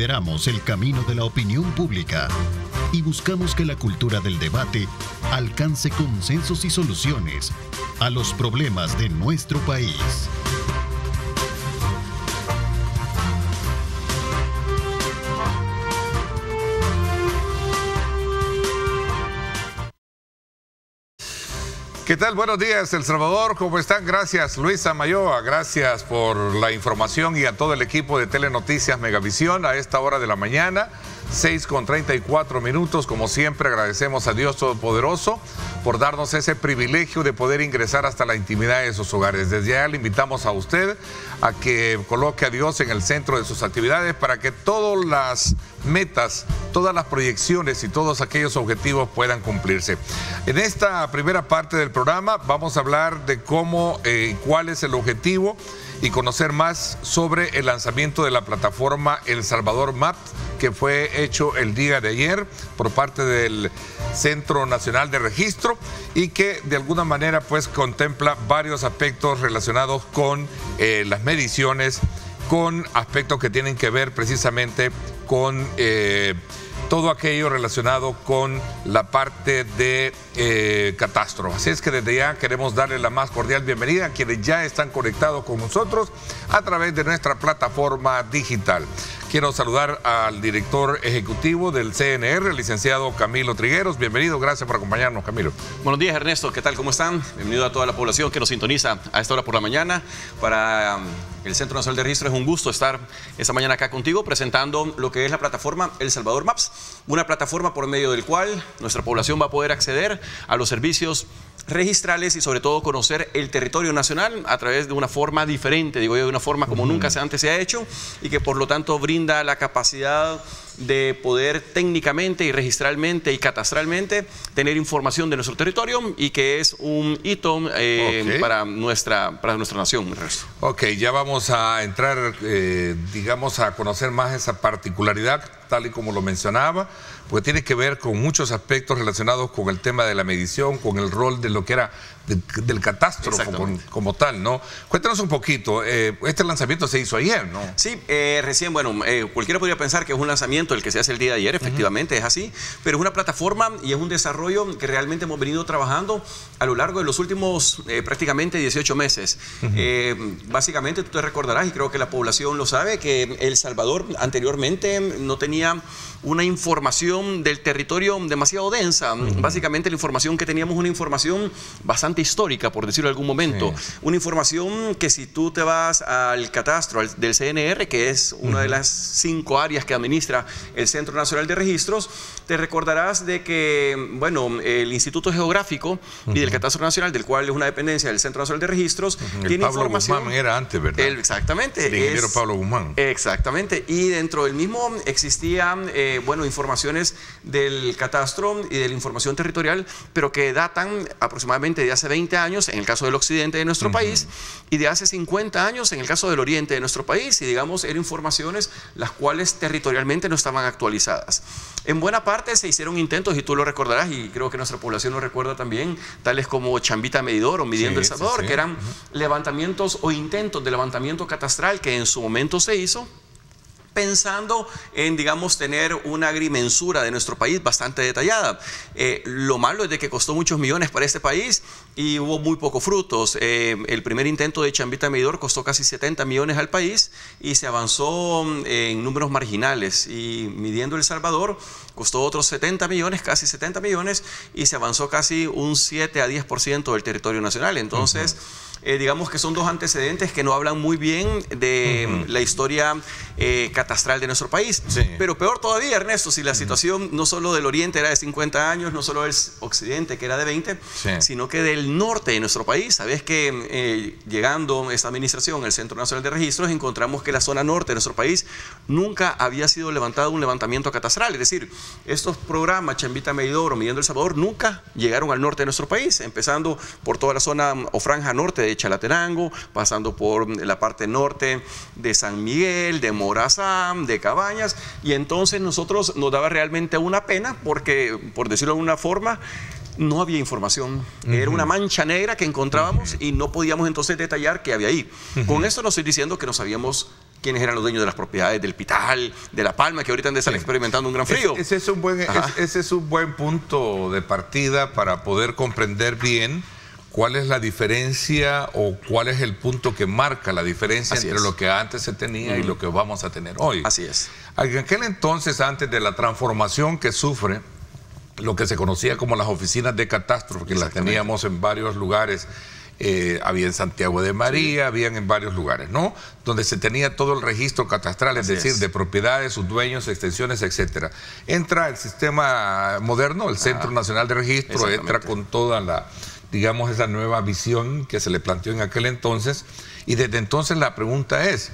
lideramos el camino de la opinión pública y buscamos que la cultura del debate alcance consensos y soluciones a los problemas de nuestro país. ¿Qué tal? Buenos días, El Salvador. ¿Cómo están? Gracias, Luisa Mayoa. Gracias por la información y a todo el equipo de Telenoticias Megavisión a esta hora de la mañana. 6:34. Como siempre, agradecemos a Dios Todopoderoso por darnos ese privilegio de poder ingresar hasta la intimidad de sus hogares. Desde ya le invitamos a usted a que coloque a Dios en el centro de sus actividades para que todas las metas, todas las proyecciones y todos aquellos objetivos puedan cumplirse. En esta primera parte del programa vamos a hablar de cómo y cuál es el objetivo y conocer más sobre el lanzamiento de la plataforma El Salvador Maps, que fue hecho el día de ayer por parte del Centro Nacional de Registro y que de alguna manera pues contempla varios aspectos relacionados con las mediciones, con aspectos que tienen que ver precisamente con todo aquello relacionado con la parte de catastro. Así es que desde ya queremos darle la más cordial bienvenida a quienes ya están conectados con nosotros a través de nuestra plataforma digital. Quiero saludar al director ejecutivo del CNR, el licenciado Camilo Trigueros. Bienvenido, gracias por acompañarnos, Camilo. Buenos días, Ernesto. ¿Qué tal? ¿Cómo están? Bienvenido a toda la población que nos sintoniza a esta hora por la mañana. Para el Centro Nacional de Registro es un gusto estar esta mañana acá contigo presentando lo que es la plataforma El Salvador Maps, una plataforma por medio del cual nuestra población va a poder acceder a los servicios registrales y sobre todo conocer el territorio nacional a través de una forma diferente, digo yo, de una forma como nunca antes se ha hecho y que por lo tanto brinda la capacidad de poder técnicamente y registralmente y catastralmente tener información de nuestro territorio y que es un hito para nuestra nación. Ok, ya vamos a entrar, digamos, a conocer más esa particularidad, tal y como lo mencionaba, porque tiene que ver con muchos aspectos relacionados con el tema de la medición, con el rol de lo que era del catastro como tal, ¿no? Cuéntanos un poquito, este lanzamiento se hizo ayer, ¿no? Sí, recién, bueno, cualquiera podría pensar que es un lanzamiento el que se hace el día de ayer, efectivamente es así, pero es una plataforma y es un desarrollo que realmente hemos venido trabajando a lo largo de los últimos prácticamente 18 meses. Básicamente tú te recordarás, y creo que la población lo sabe, que El Salvador anteriormente no tenía una información del territorio demasiado densa. Básicamente la información que teníamos, una información bastante histórica, por decirlo en algún momento. Una información que si tú te vas al catastro del CNR, que es una de las 5 áreas que administra el Centro Nacional de Registros, te recordarás de que, bueno, el Instituto Geográfico y del Catastro Nacional, del cual es una dependencia del Centro Nacional de Registros, tiene Pablo información. Guzmán era antes, ¿verdad? Exactamente. El ingeniero Pablo Guzmán. Exactamente. Y dentro del mismo existían, bueno, informaciones del catastro y de la información territorial, pero que datan aproximadamente de hace 20 años en el caso del occidente de nuestro país y de hace 50 años en el caso del oriente de nuestro país, y digamos eran informaciones las cuales territorialmente no estaban actualizadas. En buena parte se hicieron intentos, y tú lo recordarás y creo que nuestra población lo recuerda también, tales como Chambita Medidor o Midiendo El Salvador, que eran levantamientos o intentos de levantamiento catastral que en su momento se hizo pensando en, digamos, tener una agrimensura de nuestro país bastante detallada. Lo malo es de que costó muchos millones para este país y hubo muy pocos frutos. El primer intento de Chambita Medidor costó casi 70 millones al país y se avanzó en números marginales. Y Midiendo El Salvador costó otros 70 millones, casi 70 millones, y se avanzó casi un 7 a 10% del territorio nacional. Entonces, digamos que son dos antecedentes que no hablan muy bien de la historia catastral de nuestro país. Pero peor todavía, Ernesto, si la situación no solo del oriente era de 50 años, no solo del occidente que era de 20, sino que del norte de nuestro país. Sabes que llegando esta administración, el Centro Nacional de Registros, encontramos que la zona norte de nuestro país nunca había sido levantado un levantamiento catastral. Es decir, estos programas, Chambita Medidor o Midiendo El Salvador, nunca llegaron al norte de nuestro país, empezando por toda la zona o franja norte de Chalatenango, pasando por la parte norte de San Miguel, de Morazán, de Cabañas, y entonces nosotros nos daba realmente una pena porque, por decirlo de alguna forma, no había información. Era una mancha negra que encontrábamos y no podíamos entonces detallar qué había ahí. Con esto no estoy diciendo que nos habíamos quiénes eran los dueños de las propiedades del Pital, de La Palma, que ahorita han de estar experimentando un gran frío. Ese es un buen punto de partida para poder comprender bien cuál es la diferencia o cuál es el punto que marca la diferencia entre lo que antes se tenía y lo que vamos a tener hoy. Así es. En aquel entonces, antes de la transformación que sufre lo que se conocía como las oficinas de catastro, que las teníamos en varios lugares, había en Santiago de María, habían en varios lugares, ¿no? Donde se tenía todo el registro catastral, es decir, de propiedades, sus dueños, extensiones, etcétera. Entra el sistema moderno, el Centro Nacional de Registro, entra con toda la, digamos, esa nueva visión que se le planteó en aquel entonces, y desde entonces la pregunta es,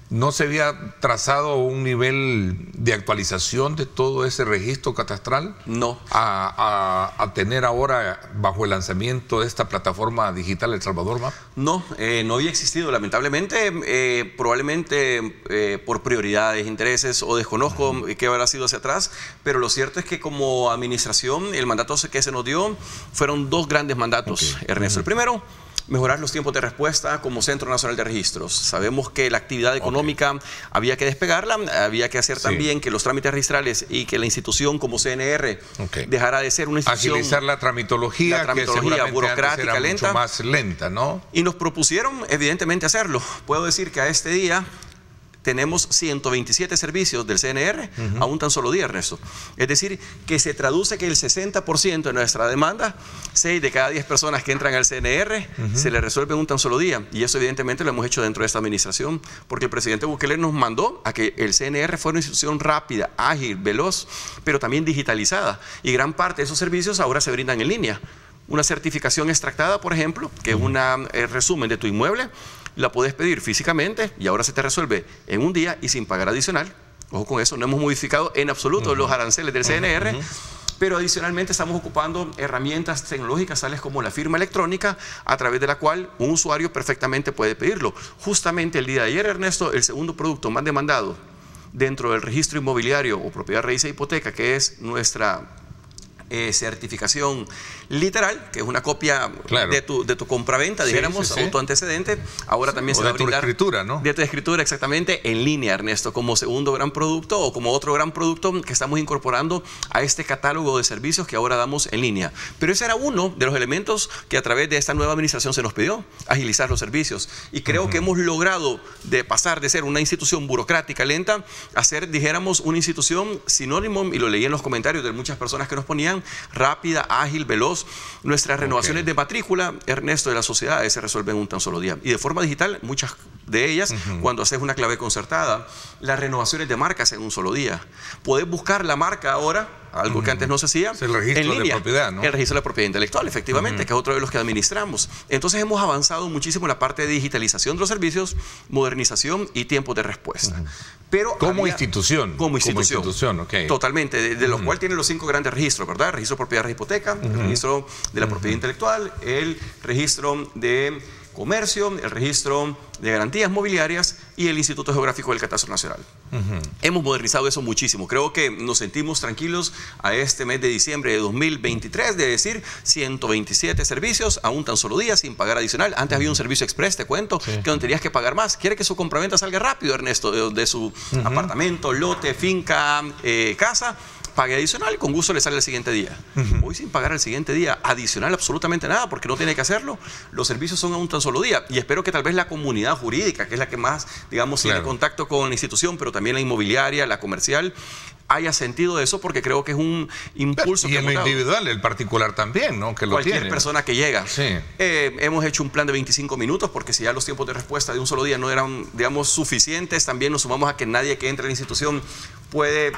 ¿no se había trazado un nivel de actualización de todo ese registro catastral? No. A tener ahora, bajo el lanzamiento de esta plataforma digital El Salvador Map. No, no había existido, lamentablemente, probablemente por prioridades, intereses, o desconozco qué habrá sido hacia atrás, pero lo cierto es que como administración, el mandato que se nos dio fueron dos grandes mandatos, Ernesto. El primero, mejorar los tiempos de respuesta como Centro Nacional de Registros. Sabemos que la actividad económica había que despegarla, había que hacer también que los trámites registrales y que la institución como CNR dejara de ser una institución... Agilizar la tramitología que burocrática, era lenta. mucho más lenta, ¿no? Y nos propusieron evidentemente hacerlo. Puedo decir que a este día tenemos 127 servicios del CNR a un tan solo día, Ernesto. Es decir, que se traduce que el 60% de nuestra demanda, 6 de cada 10 personas que entran al CNR, se le resuelve en un tan solo día. Y eso evidentemente lo hemos hecho dentro de esta administración, porque el presidente Bukele nos mandó a que el CNR fuera una institución rápida, ágil, veloz, pero también digitalizada. Y gran parte de esos servicios ahora se brindan en línea. Una certificación extractada, por ejemplo, que es un resumen de tu inmueble, la puedes pedir físicamente y ahora se te resuelve en un día y sin pagar adicional. Ojo con eso, no hemos modificado en absoluto los aranceles del CNR, pero adicionalmente estamos ocupando herramientas tecnológicas tales como la firma electrónica, a través de la cual un usuario perfectamente puede pedirlo. Justamente el día de ayer, Ernesto, el segundo producto más demandado dentro del registro inmobiliario o propiedad raíz e hipoteca, que es nuestra certificación literal, que es una copia de tu compraventa, dijéramos, autoantecedente. Ahora también se va a brindar de tu escritura, ¿no? De tu escritura, exactamente, en línea, Ernesto, como segundo gran producto o como otro gran producto que estamos incorporando a este catálogo de servicios que ahora damos en línea. Pero ese era uno de los elementos que a través de esta nueva administración se nos pidió, agilizar los servicios. Y creo que hemos logrado de pasar de ser una institución burocrática lenta a ser, dijéramos, una institución sinónimo, y lo leí en los comentarios de muchas personas que nos ponían, rápida, ágil, veloz. Nuestras renovaciones de matrícula, Ernesto, de las sociedades se resuelven en un tan solo día. Y de forma digital, muchas de ellas, cuando haces una clave concertada, las renovaciones de marcas en un solo día. Podés buscar la marca ahora, algo que antes no se hacía, el registro en línea, de propiedad, ¿no? El registro de la propiedad intelectual, efectivamente, que es otro de los que administramos. Entonces hemos avanzado muchísimo en la parte de digitalización de los servicios, modernización y tiempos de respuesta. Pero como institución. Como institución, totalmente, de los cuales tiene los 5 grandes registros, ¿verdad? El registro de propiedad de hipoteca, el registro de la propiedad intelectual, el registro de comercio, el registro de garantías mobiliarias y el Instituto Geográfico del Catastro Nacional. Hemos modernizado eso muchísimo. Creo que nos sentimos tranquilos a este mes de diciembre de 2023 de decir 127 servicios a un tan solo día sin pagar adicional. Antes había un servicio express, te cuento, que no tenías que pagar más. Quiere que su compraventa salga rápido, Ernesto, de su apartamento, lote, finca, casa. Pague adicional y con gusto le sale el siguiente día. Hoy sin pagar el siguiente día adicional absolutamente nada, porque no tiene que hacerlo. Los servicios son a un tan solo día. Y espero que tal vez la comunidad jurídica, que es la que más, digamos, tiene contacto con la institución, pero también la inmobiliaria, la comercial, haya sentido eso, porque creo que es un impulso. Y en lo individual, el particular también, ¿no? Que lo cualquier tiene. persona que llega. Hemos hecho un plan de 25 minutos, porque si ya los tiempos de respuesta de un solo día no eran, digamos, suficientes, también nos sumamos a que nadie que entre a la institución puede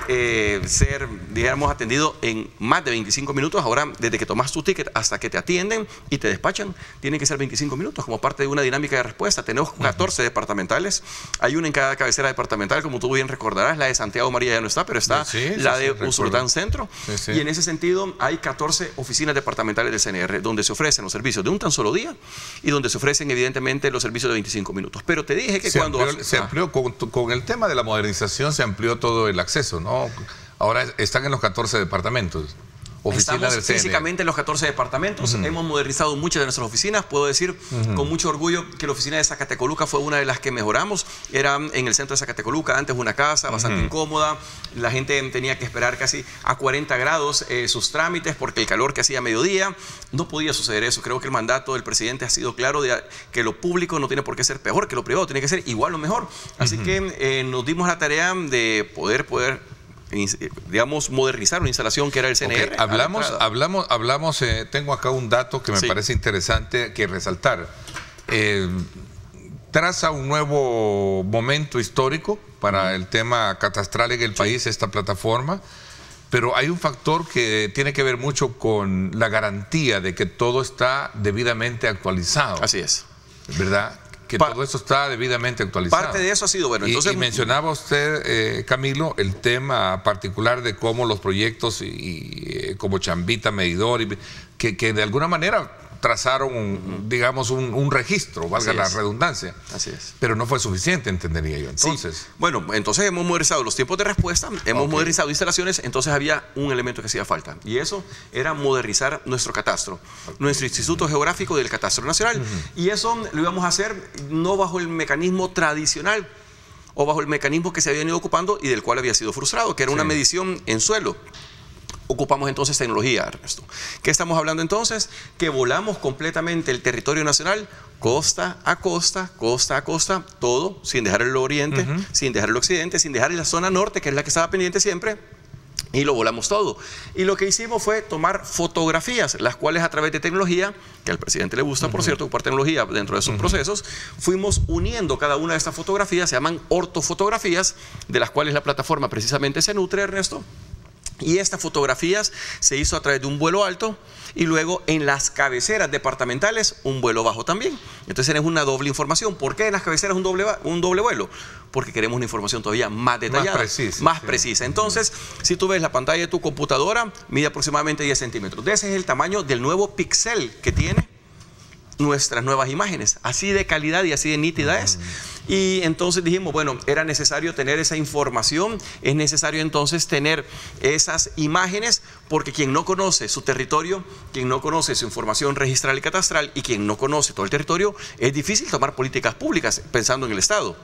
ser, digamos, atendido en más de 25 minutos. Ahora, desde que tomas tu ticket hasta que te atienden y te despachan, tienen que ser 25 minutos como parte de una dinámica de respuesta. Tenemos 14 departamentales. Hay una en cada cabecera departamental, como tú bien recordarás. La de Santiago María ya no está, pero está la de Usulután Centro. Y en ese sentido, hay 14 oficinas departamentales del CNR donde se ofrecen los servicios de un tan solo día y donde se ofrecen, evidentemente, los servicios de 25 minutos. Pero te dije que se amplió con el tema de la modernización, se amplió todo el acceso, ¿no? Ahora están en los 14 departamentos. oficina Estamos del CNE. físicamente en los 14 departamentos. Hemos modernizado muchas de nuestras oficinas. Puedo decir con mucho orgullo que la oficina de Zacatecoluca fue una de las que mejoramos. Era en el centro de Zacatecoluca, antes una casa bastante incómoda. La gente tenía que esperar casi a 40 grados sus trámites porque el calor que hacía a mediodía. No podía suceder eso. Creo que el mandato del presidente ha sido claro de que lo público no tiene por qué ser peor que lo privado, tiene que ser igual o mejor. Así que nos dimos la tarea de poder digamos, modernizar una instalación que era el CNR. Hablamos, tengo acá un dato que me parece interesante que resaltar. Traza un nuevo momento histórico para el tema catastral en el país, esta plataforma, pero hay un factor que tiene que ver mucho con la garantía de que todo está debidamente actualizado. Así es. ¿Verdad? Que todo eso está debidamente actualizado. Parte de eso ha sido bueno. Entonces, y mencionaba usted, Camilo, el tema particular de cómo los proyectos como Chambita, Medidor, que de alguna manera trazaron, digamos, un registro, valga la redundancia. Así es. Pero no fue suficiente, entendería yo. Entonces, sí. Bueno, entonces hemos modernizado los tiempos de respuesta, hemos modernizado instalaciones, entonces había un elemento que hacía falta. Y eso era modernizar nuestro catastro, nuestro Instituto Geográfico del Catastro Nacional. Y eso lo íbamos a hacer no bajo el mecanismo tradicional o bajo el mecanismo que se había ido ocupando y del cual había sido frustrado, que era una medición en suelo. Ocupamos entonces tecnología, Ernesto. ¿Qué estamos hablando entonces? Que volamos completamente el territorio nacional, costa a costa, todo, sin dejar el oriente, sin dejar el occidente, sin dejar la zona norte, que es la que estaba pendiente siempre, y lo volamos todo. Y lo que hicimos fue tomar fotografías, las cuales a través de tecnología, que al presidente le gusta, por cierto, ocupar tecnología dentro de sus procesos, fuimos uniendo cada una de estas fotografías, se llaman ortofotografías, de las cuales la plataforma precisamente se nutre, Ernesto. Y estas fotografías se hizo a través de un vuelo alto y luego en las cabeceras departamentales un vuelo bajo también. Entonces tenemos una doble información. ¿Por qué en las cabeceras un doble vuelo? Porque queremos una información todavía más detallada, más precisa. Entonces, si tú ves la pantalla de tu computadora, mide aproximadamente 10 centímetros. Ese es el tamaño del nuevo píxel que tiene nuestras nuevas imágenes. Así de calidad y así de nítida es. Y entonces dijimos, bueno, era necesario tener esa información, es necesario entonces tener esas imágenes, porque quien no conoce su territorio, quien no conoce su información registral y catastral, y quien no conoce todo el territorio, es difícil tomar políticas públicas pensando en el Estado.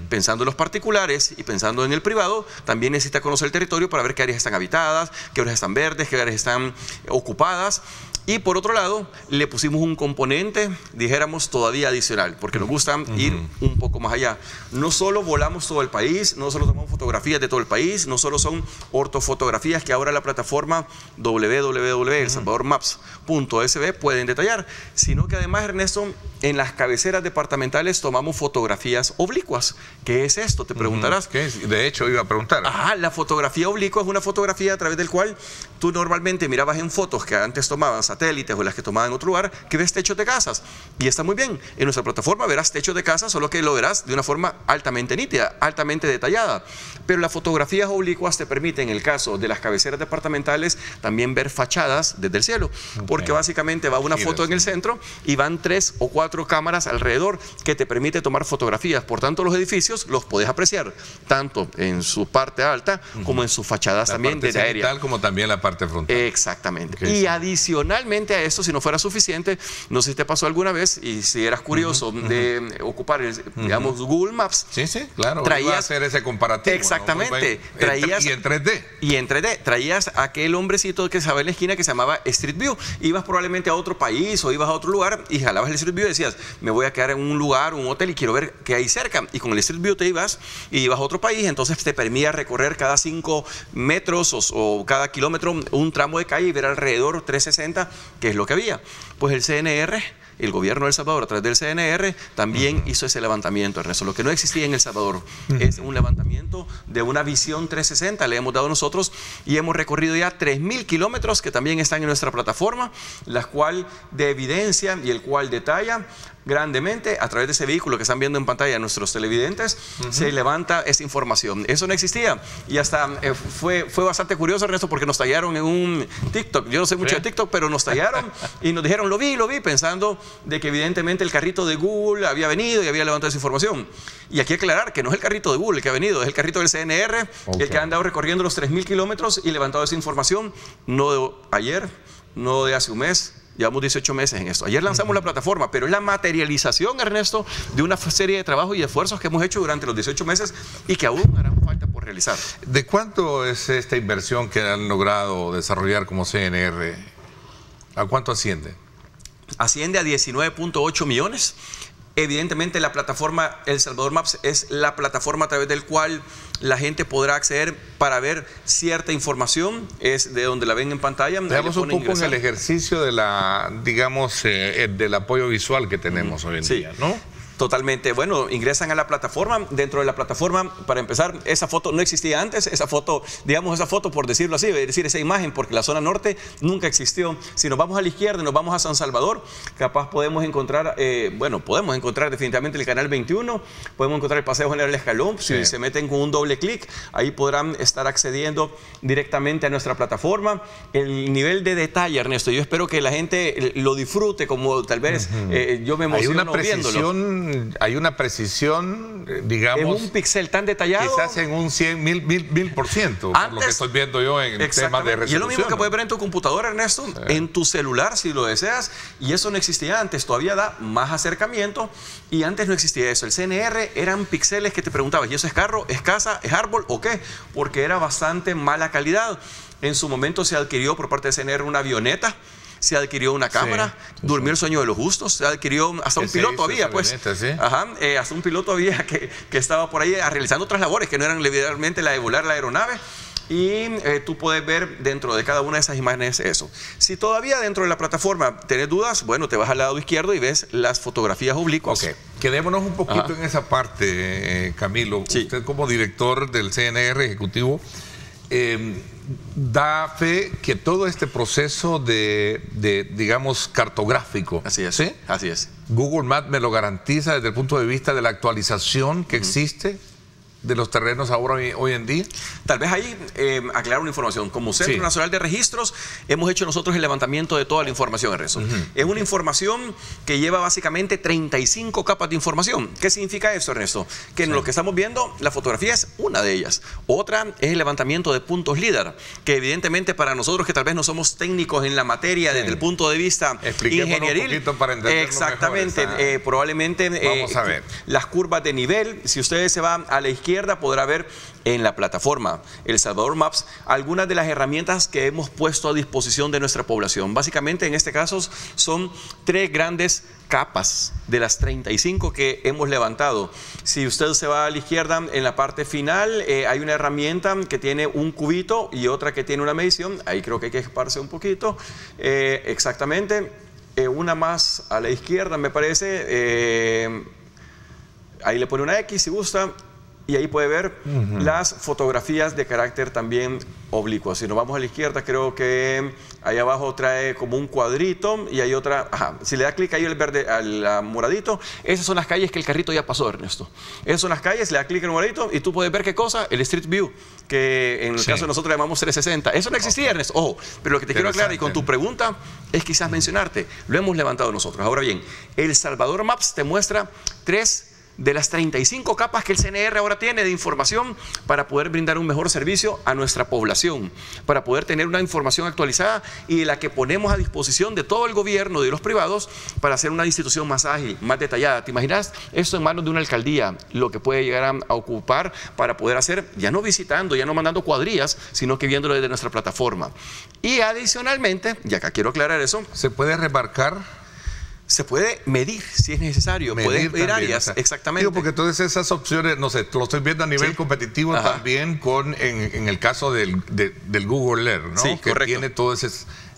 Pensando en los particulares y pensando en el privado, también necesita conocer el territorio para ver qué áreas están habitadas, qué áreas están verdes, qué áreas están ocupadas. Y por otro lado, le pusimos un componente, dijéramos, todavía adicional, porque nos gusta ir un poco más allá. No solo volamos todo el país, no solo tomamos fotografías de todo el país, no solo son ortofotografías que ahora la plataforma www.elsalvadormaps.sb pueden detallar, sino que además, Ernesto, en las cabeceras departamentales tomamos fotografías oblicuas. ¿Qué es esto? Te preguntarás. ¿Qué es? De hecho, iba a preguntar. La fotografía oblicua es una fotografía a través del cual tú normalmente mirabas en fotos que antes tomaban satélites o las que tomaban en otro lugar, que ves techos de casas. Y está muy bien. En nuestra plataforma verás techos de casas, solo que lo verás de una forma altamente nítida, altamente detallada. Pero las fotografías oblicuas te permiten, en el caso de las cabeceras departamentales, también ver fachadas desde el cielo. Porque básicamente va una foto en el centro y van 3 o 4 cámaras alrededor que te permite tomar fotografías. Por tanto, los edificios los puedes apreciar tanto en su parte alta como en sus fachadas también desde aérea. Como también la parte frontal. Exactamente. Y adicionalmente a esto, si no fuera suficiente, no sé si te pasó alguna vez y si eras curioso de ocupar, digamos, Google Maps. Sí, claro. Traías a hacer ese comparativo. Exactamente. ¿No? Traías, y en 3D. Y en 3D. Traías aquel hombrecito que estaba en la esquina que se llamaba Street View. Ibas probablemente a otro país o ibas a otro lugar y jalabas el Street View y decías, me voy a quedar en un lugar, un hotel y quiero ver qué hay cerca. Y con el Street View te ibas y ibas a otro país, entonces te permitía recorrer cada 5 metros o cada kilómetro un tramo de calle y ver alrededor 360 qué es lo que había. Pues el CNR, el gobierno de El Salvador a través del CNR también hizo ese levantamiento, Ernesto. Lo que no existía en El Salvador es un levantamiento de una visión 360, le hemos dado nosotros y hemos recorrido ya 3.000 kilómetros que también están en nuestra plataforma, la cual de evidencia y el cual detalla grandemente a través de ese vehículo que están viendo en pantalla nuestros televidentes, se levanta esa información. Eso no existía y hasta fue bastante curioso, Ernesto, porque nos tallaron en un TikTok. Yo no sé mucho de TikTok, pero nos tallaron y nos dijeron, lo vi, pensando de que evidentemente el carrito de Google había venido y había levantado esa información. Y aquí aclarar que no es el carrito de Google el que ha venido, es el carrito del CNR, el que ha andado recorriendo los 3.000 kilómetros y levantado esa información, no de ayer, no de hace un mes. Llevamos 18 meses en esto. Ayer lanzamos la plataforma, pero es la materialización, Ernesto, de una serie de trabajos y esfuerzos que hemos hecho durante los 18 meses y que aún harán falta por realizar. ¿De cuánto es esta inversión que han logrado desarrollar como CNR? ¿A cuánto asciende? Asciende a 19.8 millones. Evidentemente la plataforma El Salvador Maps es la plataforma a través del cual la gente podrá acceder para ver cierta información, es de donde la ven en pantalla. Veamos un poco en el ejercicio de la, digamos, del apoyo visual que tenemos hoy en día, ¿no? Totalmente. Bueno, ingresan a la plataforma. Dentro de la plataforma, para empezar, esa foto no existía antes. Esa foto, digamos, esa foto, por decirlo así, es decir, esa imagen, porque la zona norte nunca existió. Si nos vamos a la izquierda, nos vamos a San Salvador, capaz podemos encontrar, podemos encontrar definitivamente el Canal 21, podemos encontrar el Paseo General Escalón. Si se meten con un doble clic, ahí podrán estar accediendo directamente a nuestra plataforma. El nivel de detalle, Ernesto, yo espero que la gente lo disfrute, como tal vez yo me emociono viéndolo. Hay una precisión, digamos... En un píxel tan detallado... Quizás en un 1000%, por lo que estoy viendo yo en temas de resolución. Y es lo mismo que puedes ver en tu computadora, Ernesto, en tu celular, si lo deseas, y eso no existía antes, todavía da más acercamiento, y antes no existía eso. El CNR eran píxeles que te preguntabas, ¿y eso es carro, es casa, es árbol o qué? Porque era bastante mala calidad. En su momento se adquirió por parte de CNR una avioneta, se adquirió una cámara, durmió el sueño de los justos, se adquirió hasta un piloto había, pues. Hasta un piloto había que estaba por ahí realizando otras labores que no eran literalmente la de volar la aeronave. Y tú puedes ver dentro de cada una de esas imágenes eso. Si todavía dentro de la plataforma tenés dudas, bueno, te vas al lado izquierdo y ves las fotografías oblicuas. Ok, quedémonos un poquito en esa parte, Camilo. Usted como director del CNR ejecutivo, da fe que todo este proceso digamos, cartográfico. Así es, ¿sí? Así es. Google Maps me lo garantiza desde el punto de vista de la actualización que existe de los terrenos ahora hoy en día. Tal vez ahí aclarar una información. Como Centro Nacional de Registros hemos hecho nosotros el levantamiento de toda la información, Ernesto. Es una información que lleva básicamente 35 capas de información. ¿Qué significa eso, Ernesto? Que en lo que estamos viendo, la fotografía es una de ellas. Otra es el levantamiento de puntos LIDAR, que evidentemente para nosotros que tal vez no somos técnicos en la materia desde el punto de vista ingenieril, un poquito para entenderlo exactamente, mejor, probablemente vamos a ver las curvas de nivel. Si ustedes se van a la izquierda, podrá ver en la plataforma El Salvador Maps algunas de las herramientas que hemos puesto a disposición de nuestra población. Básicamente en este caso son 3 grandes capas de las 35 que hemos levantado. Si usted se va a la izquierda, en la parte final hay una herramienta que tiene un cubito y otra que tiene una medición. Ahí creo que hay que esparce un poquito. Exactamente. Una más a la izquierda me parece. Ahí le pone una X si gusta. Y ahí puede ver las fotografías de carácter también oblicuo. Si nos vamos a la izquierda, creo que ahí abajo trae como un cuadrito y hay otra. Si le da clic ahí al verde, al moradito, esas son las calles que el carrito ya pasó, Ernesto. Esas son las calles, le da clic en el moradito y tú puedes ver qué cosa, el Street View, que en el caso de nosotros le llamamos 360. Eso no existía, Ernesto. Ojo, pero lo que te quiero aclarar y con tu pregunta es quizás mencionarte, lo hemos levantado nosotros. Ahora bien, El Salvador Maps te muestra 3 de las 35 capas que el CNR ahora tiene de información para poder brindar un mejor servicio a nuestra población, para poder tener una información actualizada y de la que ponemos a disposición de todo el gobierno y de los privados para hacer una institución más ágil, más detallada. ¿Te imaginas esto en manos de una alcaldía, lo que puede llegar a ocupar para poder hacer, ya no visitando, ya no mandando cuadrillas, sino que viéndolo desde nuestra plataforma? Y adicionalmente, y acá quiero aclarar eso, ¿se puede remarcar? Se puede medir si es necesario, puedes medir áreas, exactamente. Digo, porque todas esas opciones, no sé, lo estoy viendo a nivel competitivo también en el caso del Google Earth, ¿no? Sí, que correcto. Tiene todo ese,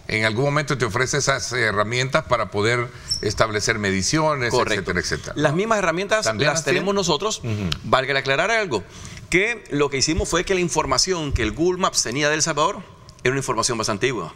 en algún momento te ofrece esas herramientas para poder establecer mediciones, etcétera, etcétera. Las mismas herramientas las tenemos nosotros. Valga aclarar algo, que lo que hicimos fue que la información que el Google Maps tenía de El Salvador era una información bastante antigua.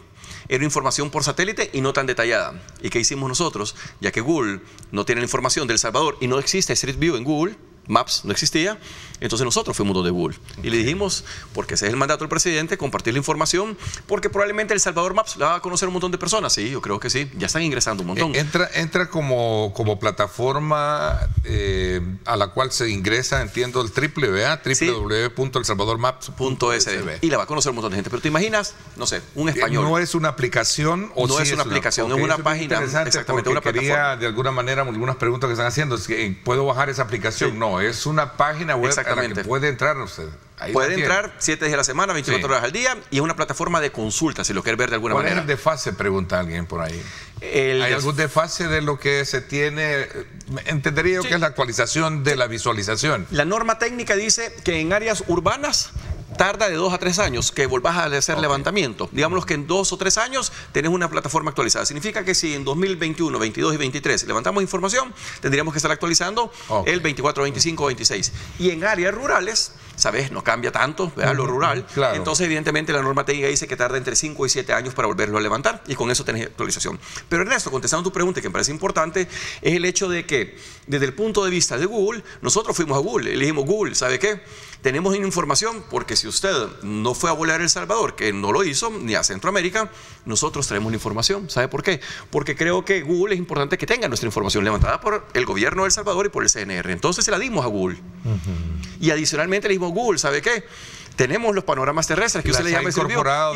era información por satélite y no tan detallada. ¿Y qué hicimos nosotros? Ya que Google no tiene la información de El Salvador y no existe Street View en Google Maps, no existía, entonces nosotros fuimos donde Google y le dijimos, porque ese es el mandato del presidente, compartir la información, porque probablemente El Salvador Maps la va a conocer un montón de personas. Sí, yo creo que sí, ya están ingresando un montón. Entra como plataforma a la cual se ingresa, entiendo, el www.elsalvadormaps.sb y la va a conocer un montón de gente. Pero te imaginas, no sé, un español. No es una aplicación, o no sí es una aplicación, es una página, exactamente, una plataforma. De alguna manera, algunas preguntas que están haciendo, es que ¿puedo bajar esa aplicación? Sí. No, es una página web a la que puede entrar usted. Puede entrar 7 días a la semana, 24 horas al día, y es una plataforma de consulta, si lo quiere ver de alguna manera. ¿Cuál es el desfase? Pregunta alguien por ahí. ¿Hay algún desfase de lo que se tiene? Entendería yo que es la actualización de la visualización. La norma técnica dice que en áreas urbanas tarda de 2 a 3 años que volvás a hacer levantamiento. Digamos que en 2 o 3 años tenés una plataforma actualizada. Significa que si en 2021, 22 y 23 levantamos información, tendríamos que estar actualizando el 24, 25, 26. Y en áreas rurales, ¿sabes? No cambia tanto, ¿verdad? Lo rural. Claro. Entonces, evidentemente, la norma técnica dice que tarda entre 5 y 7 años para volverlo a levantar, y con eso tenés actualización. Pero Ernesto, contestando tu pregunta, que me parece importante, es el hecho de que, desde el punto de vista de Google, nosotros fuimos a Google y le dijimos, Google, ¿sabe qué? Tenemos información, porque si usted no fue a volar a El Salvador, que no lo hizo, ni a Centroamérica, nosotros traemos la información. ¿Sabe por qué? Porque creo que Google es importante que tenga nuestra información levantada por el gobierno de El Salvador y por el CNR. Entonces se la dimos a Google. Y adicionalmente le dijimos, Google, ¿sabe qué? Tenemos los panoramas terrestres que usted le llama y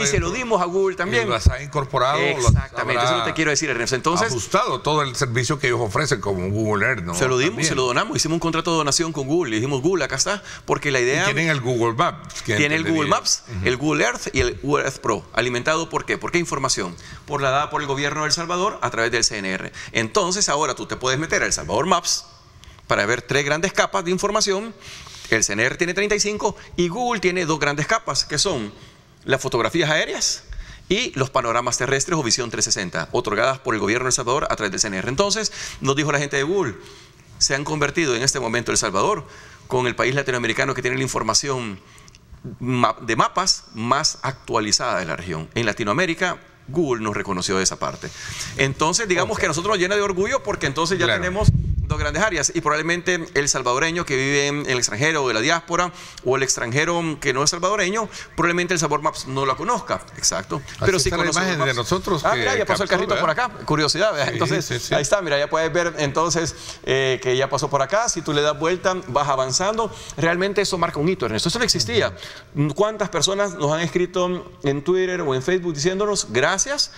se lo dimos a Google también. Y las ha incorporado. Exactamente, eso es lo que te quiero decir, Ernesto. Entonces, ajustado todo el servicio que ellos ofrecen como Google Earth, ¿no? Se lo dimos, se lo donamos, hicimos un contrato de donación con Google. Le dijimos, Google, acá está, porque la idea... Y tienen el Google Maps. Tiene el Google Maps, el Google Earth y el Google Earth Pro. ¿Alimentado por qué? ¿Por qué información? Por la dada por el gobierno de El Salvador a través del CNR. Entonces, ahora tú te puedes meter a El Salvador Maps para ver 3 grandes capas de información. El CNR tiene 35 y Google tiene 2 grandes capas, que son las fotografías aéreas y los panoramas terrestres o visión 360, otorgadas por el gobierno de El Salvador a través del CNR. Entonces, nos dijo la gente de Google, se han convertido en este momento El Salvador con el país latinoamericano que tiene la información de mapas más actualizada de la región. En Latinoamérica, Google nos reconoció de esa parte. Entonces, digamos que a nosotros nos llena de orgullo, porque entonces ya tenemos 2 grandes áreas, y probablemente el salvadoreño que vive en el extranjero o de la diáspora, o el extranjero que no es salvadoreño, probablemente el Salvador Maps no la conozca. Exacto. Pero sí conoce la imagen de nosotros. Mira, ya pasó el carrito por acá. Curiosidad, ¿verdad? Entonces, ahí está, mira, ya puedes ver entonces que ya pasó por acá. Si tú le das vuelta, vas avanzando. Realmente eso marca un hito, Ernesto. Eso no existía. ¿Cuántas personas nos han escrito en Twitter o en Facebook diciéndonos, gracias?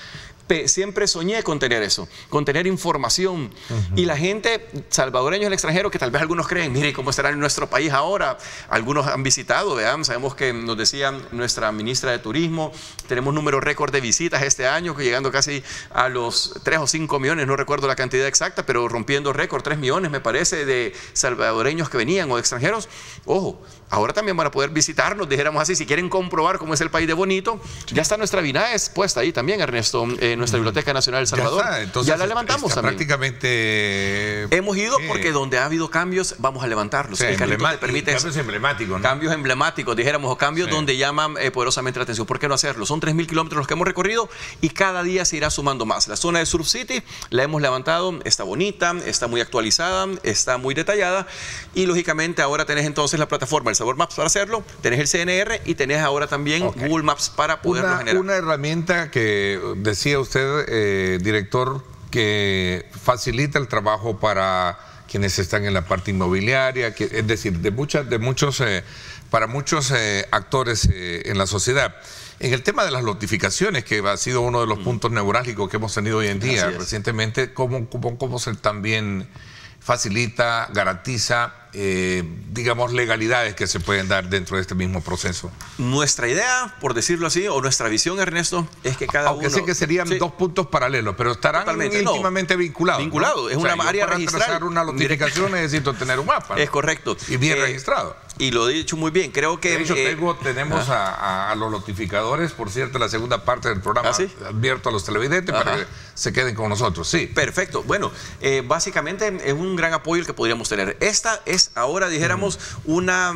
Siempre soñé con tener eso, con tener información. Y la gente, salvadoreños del extranjero, que tal vez algunos creen, mire cómo estará en nuestro país ahora. Algunos han visitado, vean, sabemos que nos decía nuestra ministra de Turismo, tenemos número récord de visitas este año, llegando casi a los 3 o 5 millones, no recuerdo la cantidad exacta, pero rompiendo récord, 3 millones me parece, de salvadoreños que venían o de extranjeros. Ojo, ahora también van a poder visitarnos, dijéramos así, si quieren comprobar cómo es el país de bonito. Ya está nuestra BINAES puesta ahí también, Ernesto, nuestra Biblioteca Nacional de El Salvador. Ya la levantamos también. Prácticamente... Hemos ido porque donde ha habido cambios, vamos a levantarlos. El carrito te permite cambios emblemáticos, ¿no? Cambios emblemáticos, dijéramos, o cambios donde llaman poderosamente la atención. ¿Por qué no hacerlo? Son 3.000 kilómetros los que hemos recorrido y cada día se irá sumando más. La zona de Surf City la hemos levantado, está bonita, está muy actualizada, está muy detallada, y lógicamente ahora tenés entonces la plataforma El Salvador Maps para hacerlo, tenés el CNR y tenés ahora también Google Maps para poderlo generar. Una herramienta que decía usted, director, que facilita el trabajo para quienes están en la parte inmobiliaria, es decir, para muchos actores en la sociedad. En el tema de las notificaciones, que ha sido uno de los puntos neurálgicos que hemos tenido hoy en día recientemente, ¿cómo se también facilita, garantiza, digamos, legalidades que se pueden dar dentro de este mismo proceso? Nuestra idea, por decirlo así, o nuestra visión, Ernesto, es que cada uno... Aunque sé que serían 2 puntos paralelos, pero estarán íntimamente vinculados. Vinculado, ¿no? Es una área registrada. Para trazar una notificación necesito tener un mapa, ¿no? Es correcto. Y bien registrado. Y lo he dicho muy bien, creo que... De hecho, tenemos a los notificadores, por cierto, la segunda parte del programa. ¿Sí? Advierto a los televidentes para que se queden con nosotros, sí. Perfecto. Bueno, básicamente es un gran apoyo el que podríamos tener. Esta es ahora, dijéramos, una,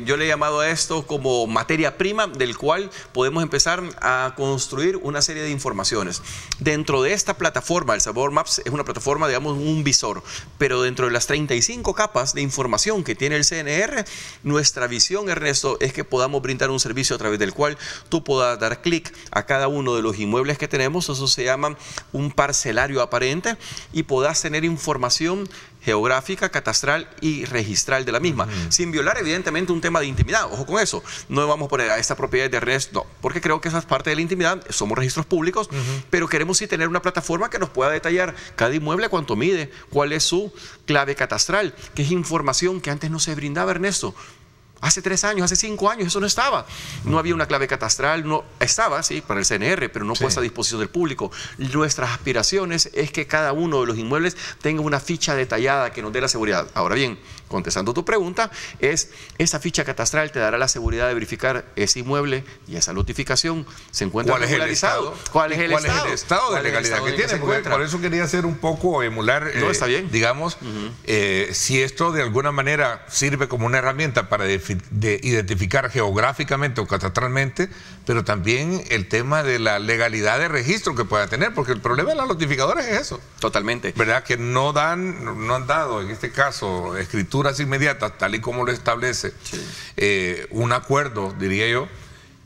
yo le he llamado a esto como materia prima, del cual podemos empezar a construir una serie de informaciones. Dentro de esta plataforma, El Salvador Maps es una plataforma, digamos, un visor, pero dentro de las 35 capas de información que tiene el CNR, nuestra visión, Ernesto, es que podamos brindar un servicio a través del cual tú puedas dar clic a cada uno de los inmuebles que tenemos, eso se llama un parcelario aparente, y puedas tener información geográfica, catastral y registral de la misma, sin violar evidentemente un tema de intimidad. Ojo con eso, no vamos a poner a esta propiedad de Ernesto, no, porque creo que esa es parte de la intimidad, somos registros públicos, pero queremos sí tener una plataforma que nos pueda detallar cada inmueble, cuánto mide, cuál es su clave catastral, que es información que antes no se brindaba, Ernesto. Hace 3 años, hace 5 años, eso no estaba. No había una clave catastral, no estaba, sí, para el CNR, pero no puesta a disposición del público. Nuestras aspiraciones es que cada uno de los inmuebles tenga una ficha detallada que nos dé la seguridad. Ahora bien, contestando tu pregunta, esa ficha catastral te dará la seguridad de verificar ese inmueble y esa notificación se encuentra regularizado. ¿Cuál es el estado de legalidad que tiene? Por eso quería hacer un poco emular, está bien. digamos, si esto de alguna manera sirve como una herramienta para identificar geográficamente o catastralmente, pero también el tema de la legalidad de registro que pueda tener, porque el problema de los notificadores es eso. Totalmente. ¿Verdad? Que no han dado, en este caso, escrituras inmediatas, tal y como lo establece un acuerdo, diría yo,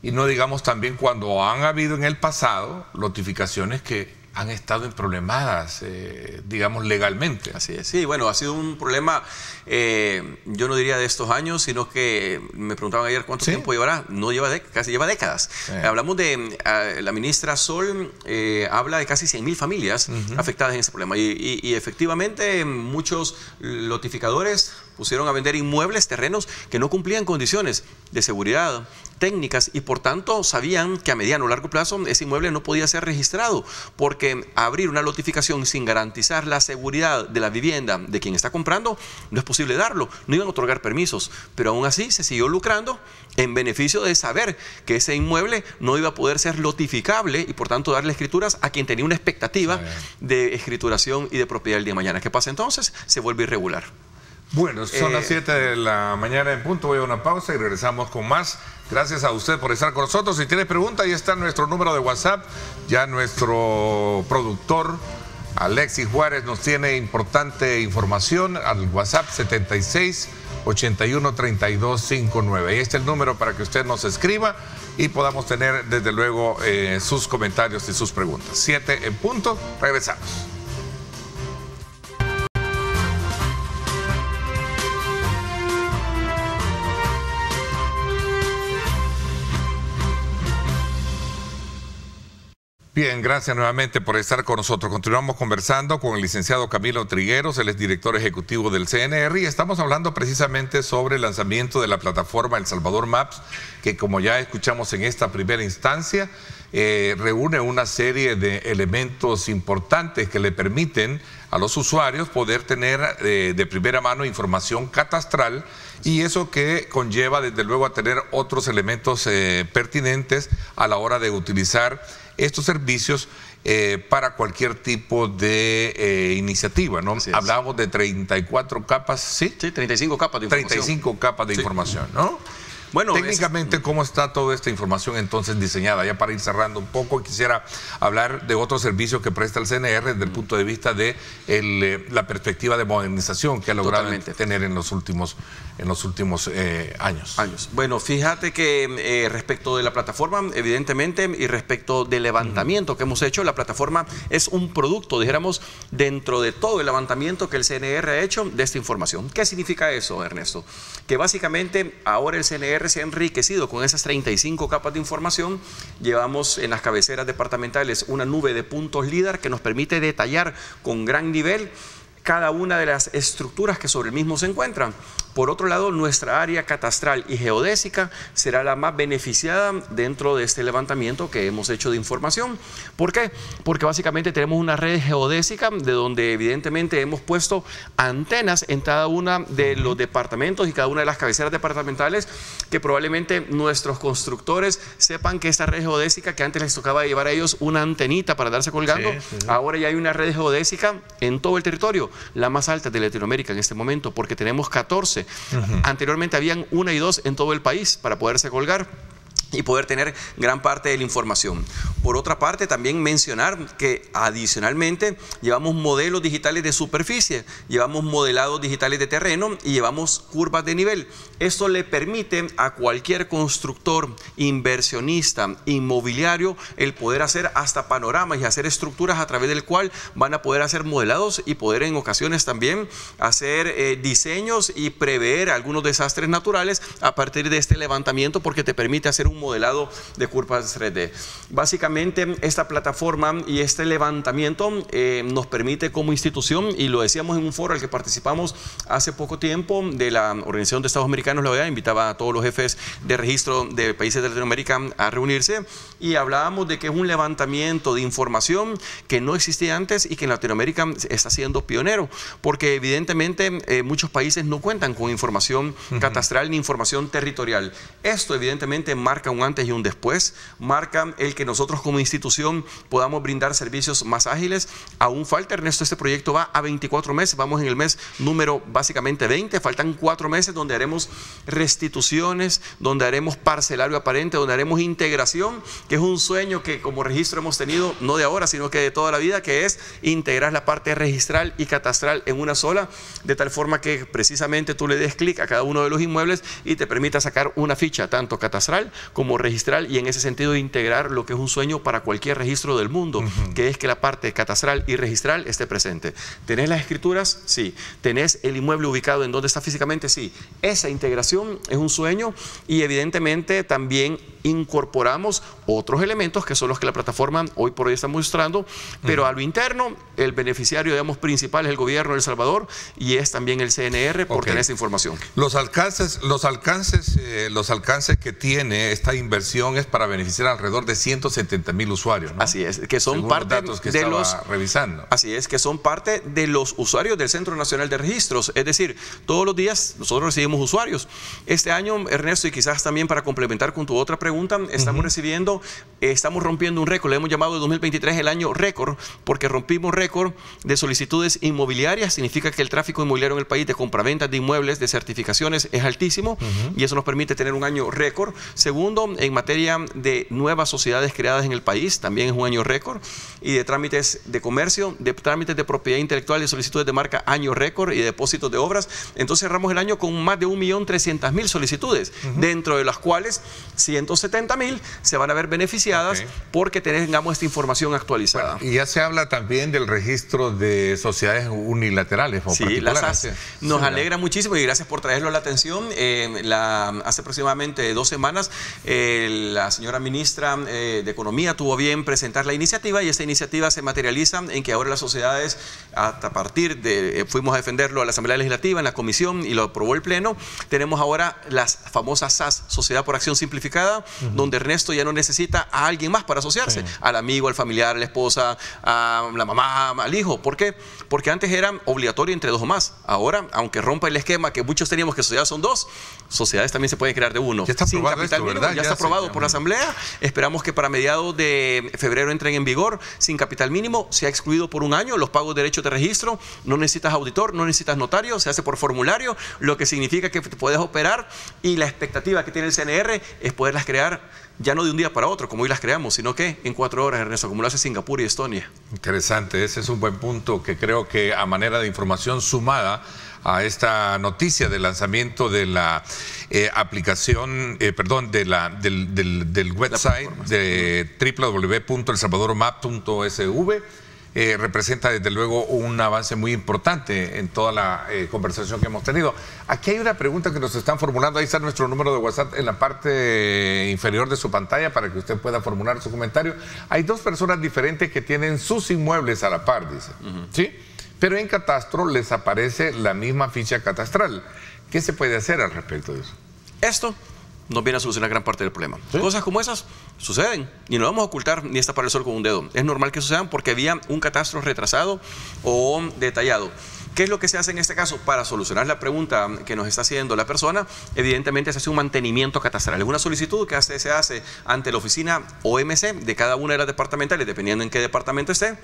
y no digamos también cuando han habido en el pasado notificaciones que han estado emproblemadas, digamos, legalmente. Así es. Sí, bueno, ha sido un problema, yo no diría de estos años, sino que me preguntaban ayer cuánto tiempo llevará. No lleva casi lleva décadas. Hablamos de, la ministra Sol habla de casi 100.000 familias afectadas en ese problema. Y efectivamente muchos notificadores pusieron a vender inmuebles, terrenos que no cumplían condiciones de seguridad, técnicas, y por tanto sabían que a mediano o largo plazo ese inmueble no podía ser registrado, porque abrir una notificación sin garantizar la seguridad de la vivienda de quien está comprando no es posible darlo, no iban a otorgar permisos, pero aún así se siguió lucrando en beneficio de saber que ese inmueble no iba a poder ser notificable y por tanto darle escrituras a quien tenía una expectativa de escrituración y de propiedad el día de mañana. ¿Qué pasa entonces? Se vuelve irregular. Bueno, son las 7 de la mañana en punto, voy a una pausa y regresamos con más. Gracias a usted por estar con nosotros. Si tiene pregunta, ahí está nuestro número de WhatsApp. Ya nuestro productor Alexis Juárez nos tiene importante información al WhatsApp 76 81 32 59. Ahí está el número para que usted nos escriba y podamos tener desde luego sus comentarios y sus preguntas. 7 en punto, regresamos. Bien, gracias nuevamente por estar con nosotros. Continuamos conversando con el licenciado Camilo Trigueros, él es director ejecutivo del CNR, y estamos hablando precisamente sobre el lanzamiento de la plataforma El Salvador Maps, que como ya escuchamos en esta primera instancia, reúne una serie de elementos importantes que le permiten a los usuarios poder tener de primera mano información catastral, y eso que conlleva desde luego a tener otros elementos pertinentes a la hora de utilizar estos servicios para cualquier tipo de iniciativa, ¿no? Hablábamos de 34 capas, ¿sí? Sí, 35 capas de información. 35 capas de información, ¿no? Bueno, técnicamente, ¿cómo está toda esta información entonces diseñada? Ya para ir cerrando un poco, quisiera hablar de otros servicios que presta el CNR desde el punto de vista de la perspectiva de modernización que ha logrado tener en los últimos años. Bueno, fíjate que respecto de la plataforma, evidentemente, y respecto del levantamiento que hemos hecho, la plataforma es un producto, dijéramos, dentro de todo el levantamiento que el CNR ha hecho de esta información. ¿Qué significa eso, Ernesto? Que básicamente ahora el CNR se ha enriquecido con esas 35 capas de información. Llevamos en las cabeceras departamentales una nube de puntos LIDAR que nos permite detallar con gran nivel cada una de las estructuras que sobre el mismo se encuentran. Por otro lado, nuestra área catastral y geodésica será la más beneficiada dentro de este levantamiento que hemos hecho de información. ¿Por qué? Porque básicamente tenemos una red geodésica de donde evidentemente hemos puesto antenas en cada una de los departamentos y cada una de las cabeceras departamentales, que probablemente nuestros constructores sepan que esta red geodésica, que antes les tocaba llevar a ellos una antenita para darse colgando, ahora ya hay una red geodésica en todo el territorio, la más alta de Latinoamérica en este momento, porque tenemos 14. Anteriormente habían 1 y 2 en todo el país para poderse colgar y poder tener gran parte de la información. Por otra parte, también mencionar que adicionalmente llevamos modelos digitales de superficie, llevamos modelados digitales de terreno y llevamos curvas de nivel. Esto le permite a cualquier constructor, inversionista, inmobiliario, el poder hacer hasta panoramas y hacer estructuras a través del cual van a poder hacer modelados y poder en ocasiones también hacer diseños y prever algunos desastres naturales a partir de este levantamiento, porque te permite hacer un modelado de curvas 3D. Básicamente esta plataforma y este levantamiento nos permite como institución, y lo decíamos en un foro al que participamos hace poco tiempo de la Organización de Estados Americanos, la OEA, invitaba a todos los jefes de registro de países de Latinoamérica a reunirse, y hablábamos de que es un levantamiento de información que no existía antes y que en Latinoamérica está siendo pionero, porque evidentemente muchos países no cuentan con información catastral ni información territorial. Esto evidentemente marca un antes y un después, marca el que nosotros como institución podamos brindar servicios más ágiles. Aún falta, Ernesto, este proyecto va a 24 meses, vamos en el mes número básicamente 20, faltan 4 meses donde haremos restituciones, donde haremos parcelario aparente, donde haremos integración, que es un sueño que como registro hemos tenido, no de ahora, sino que de toda la vida, que es integrar la parte registral y catastral en una sola, de tal forma que precisamente tú le des clic a cada uno de los inmuebles y te permita sacar una ficha, tanto catastral como registral, y en ese sentido integrar lo que es un sueño para cualquier registro del mundo, que es que la parte catastral y registral esté presente. ¿Tenés las escrituras? Sí. ¿Tenés el inmueble ubicado en donde está físicamente? Sí. Esa integración es un sueño, y evidentemente también incorporamos otros elementos que son los que la plataforma hoy por hoy está mostrando, pero a lo interno el beneficiario, digamos, principal es el gobierno de El Salvador y es también el CNR por tener esa información. Los alcances que tiene esta inversión es para beneficiar alrededor de 170,000 usuarios, ¿no? Así es, que son según parte los datos que de estaba los revisando. Así es, que son parte de los usuarios del Centro Nacional de Registros. Es decir, todos los días nosotros recibimos usuarios. Este año, Ernesto, y quizás también para complementar con tu otra pregunta, estamos recibiendo, estamos rompiendo un récord. Le hemos llamado de 2023 el año récord, porque rompimos récord de solicitudes inmobiliarias. Significa que el tráfico inmobiliario en el país de compraventas de inmuebles, de certificaciones, es altísimo, y eso nos permite tener un año récord. Segundo, en materia de nuevas sociedades creadas en el país, también es un año récord, y de trámites de comercio, de trámites de propiedad intelectual, de solicitudes de marca, año récord, y de depósitos de obras. Entonces cerramos el año con más de 1.300.000 solicitudes, dentro de las cuales 170,000 se van a ver beneficiadas porque tengamos esta información actualizada. Bueno, y ya se habla también del registro de sociedades unilaterales o particulares. Las SAS. Nos alegra muchísimo, y gracias por traerlo a la atención. Hace aproximadamente 2 semanas la señora ministra de Economía tuvo bien presentar la iniciativa, y esta iniciativa se materializa en que ahora las sociedades, a partir de, fuimos a defenderlo a la Asamblea Legislativa, en la comisión, y lo aprobó el Pleno, tenemos ahora las famosas SAS, Sociedad por Acción Simplificada, donde Ernesto ya no necesita a alguien más para asociarse, al amigo, al familiar, a la esposa, a la mamá, al hijo. ¿Por qué? Porque antes era obligatorio entre 2 o más. Ahora, aunque rompa el esquema que muchos teníamos que sociedades son 2, sociedades también se pueden crear de 1. Ya está sin aprobado capital esto, mínimo, ¿verdad? ya está aprobado por la Asamblea. Esperamos que para mediados de febrero entren en vigor. Sin capital mínimo, se ha excluido por 1 año los pagos de derechos de registro. No necesitas auditor, no necesitas notario, se hace por formulario, lo que significa que puedes operar, y la expectativa que tiene el CNR es poderlas crear ya no de un día para otro, como hoy las creamos, sino que en 4 horas, Ernesto, como lo hace Singapur y Estonia. Interesante, ese es un buen punto que creo que a manera de información sumada a esta noticia del lanzamiento de la aplicación, del website de www.elsalvadormap.sv, representa desde luego un avance muy importante en toda la conversación que hemos tenido. Aquí hay una pregunta que nos están formulando. Ahí está nuestro número de WhatsApp en la parte inferior de su pantalla para que usted pueda formular su comentario. Hay 2 personas diferentes que tienen sus inmuebles a la par, dice. ¿Sí? Pero en catastro les aparece la misma ficha catastral. ¿Qué se puede hacer al respecto de eso? Esto nos viene a solucionar gran parte del problema. ¿Sí? Cosas como esas suceden y no vamos a ocultar ni tapar el sol con un dedo. Es normal que sucedan porque había un catastro retrasado o detallado. ¿Qué es lo que se hace en este caso? Para solucionar la pregunta que nos está haciendo la persona, evidentemente se hace un mantenimiento catastral. Es una solicitud que se hace ante la oficina OMC de cada una de las departamentales, dependiendo en qué departamento esté.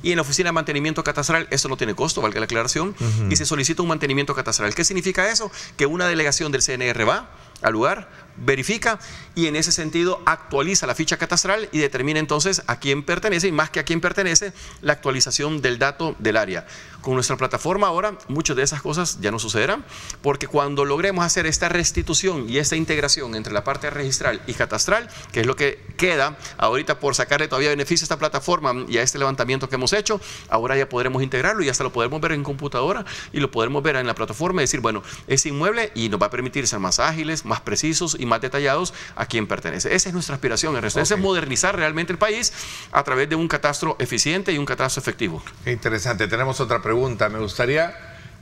Y en la oficina de mantenimiento catastral, eso no tiene costo, valga la aclaración, y se solicita un mantenimiento catastral. ¿Qué significa eso? Que una delegación del CNR va al lugar, verifica y en ese sentido actualiza la ficha catastral y determina entonces a quién pertenece y más que a quién pertenece la actualización del dato del área. Con nuestra plataforma ahora muchas de esas cosas ya no sucederán porque cuando logremos hacer esta restitución y esta integración entre la parte registral y catastral, que es lo que queda ahorita por sacarle todavía beneficio a esta plataforma y a este levantamiento que hemos hecho, ahora ya podremos integrarlo y hasta lo podremos ver en computadora y lo podremos ver en la plataforma y decir, bueno, es inmueble y nos va a permitir ser más ágiles, más precisos y más detallados a quién pertenece. Esa es nuestra aspiración, Ernesto. Esa es modernizar realmente el país a través de un catastro eficiente y un catastro efectivo. Qué interesante. Tenemos otra pregunta. Me gustaría,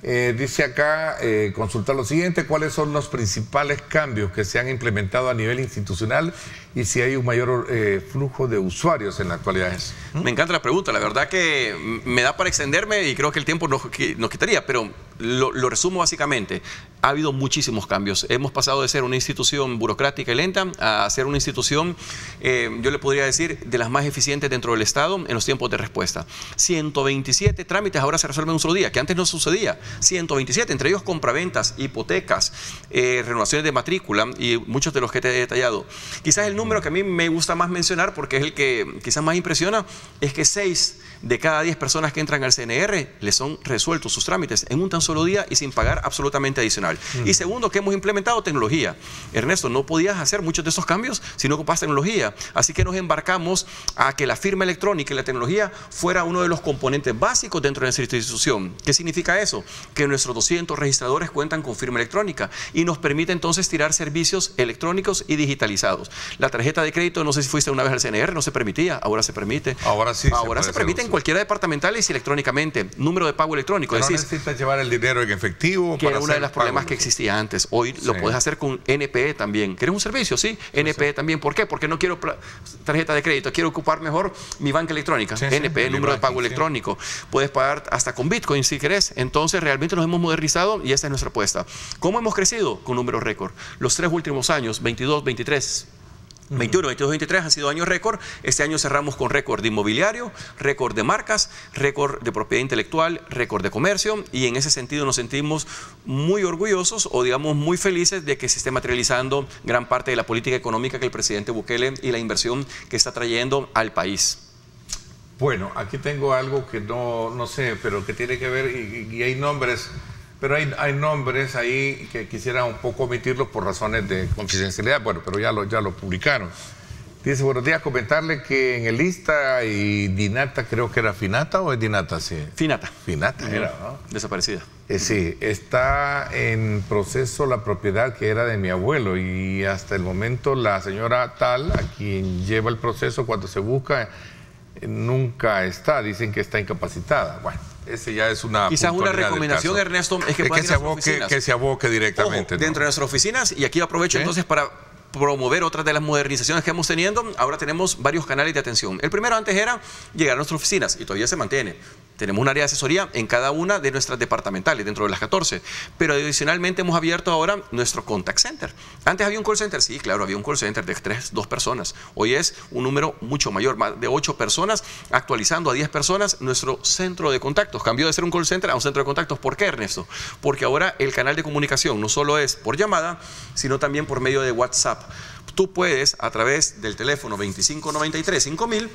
dice acá, consultar lo siguiente. ¿Cuáles son los principales cambios que se han implementado a nivel institucional y si hay un mayor flujo de usuarios en la actualidad? Me encanta la pregunta. La verdad que me da para extenderme y creo que el tiempo nos quitaría, pero lo resumo básicamente. Ha habido muchísimos cambios. Hemos pasado de ser una institución burocrática y lenta a ser una institución, yo le podría decir, de las más eficientes dentro del Estado en los tiempos de respuesta. 127 trámites ahora se resuelven en un solo día, que antes no sucedía. 127, entre ellos compraventas, hipotecas, renovaciones de matrícula y muchos de los que te he detallado. Quizás el número que a mí me gusta más mencionar, porque es el que quizás más impresiona, es que 6 de cada 10 personas que entran al CNR les son resueltos sus trámites en un tan solo día y sin pagar absolutamente adicional. Y segundo, que hemos implementado tecnología. Ernesto, no podías hacer muchos de esos cambios si no ocupas tecnología. Así que nos embarcamos a que la firma electrónica y la tecnología fuera uno de los componentes básicos dentro de nuestra institución. ¿Qué significa eso? Que nuestros 200 registradores cuentan con firma electrónica y nos permite entonces tirar servicios electrónicos y digitalizados. La tarjeta de crédito, no sé si fuiste una vez al CNR, no se permitía, ahora se permite. Ahora sí. Ahora se permite en cualquiera departamentales y electrónicamente. Número de pago electrónico. Pero no necesitas llevar el dinero en efectivo. Que era uno de los problemas que existía antes. Hoy lo puedes hacer con NPE también. ¿Quieres un servicio? Sí, NPE también. ¿Por qué? Porque no quiero tarjeta de crédito, quiero ocupar mejor mi banca electrónica. NPE, número de pago electrónico. Puedes pagar hasta con Bitcoin si querés. Entonces realmente nos hemos modernizado y esta es nuestra apuesta. ¿Cómo hemos crecido? Con números récord. Los 3 últimos años, 22, 23... 21, 22, 23 han sido años récord. Este año cerramos con récord de inmobiliario, récord de marcas, récord de propiedad intelectual, récord de comercio y en ese sentido nos sentimos muy orgullosos o digamos muy felices de que se esté materializando gran parte de la política económica que el presidente Bukele y la inversión que está trayendo al país. Bueno, aquí tengo algo que no sé, pero que tiene que ver y hay nombres. Pero hay nombres ahí que quisiera un poco omitirlos por razones de confidencialidad. Bueno, pero ya lo publicaron. Dice, buenos días, comentarle que en el lista y Dinata, creo que era Finata o es Dinata, sí. Finata. Finata era, ¿no? Desaparecida. Sí, está en proceso la propiedad que era de mi abuelo y hasta el momento la señora tal, a quien lleva el proceso cuando se busca, nunca está. Dicen que está incapacitada. Bueno. Ese ya es una quizás una recomendación, Ernesto, es que se aboque directamente. Ojo, dentro de nuestras oficinas, y aquí aprovecho entonces para promover otras de las modernizaciones que hemos tenido. Ahora tenemos varios canales de atención. El primero antes era llegar a nuestras oficinas y todavía se mantiene. Tenemos un área de asesoría en cada una de nuestras departamentales, dentro de las 14. Pero adicionalmente hemos abierto ahora nuestro contact center. Antes había un call center, sí, claro, había un call center de 2 personas. Hoy es un número mucho mayor, más de 8 personas, actualizando a 10 personas nuestro centro de contactos. Cambió de ser un call center a un centro de contactos. ¿Por qué, Ernesto? Porque ahora el canal de comunicación no solo es por llamada, sino también por medio de WhatsApp. Tú puedes, a través del teléfono 2593-5000,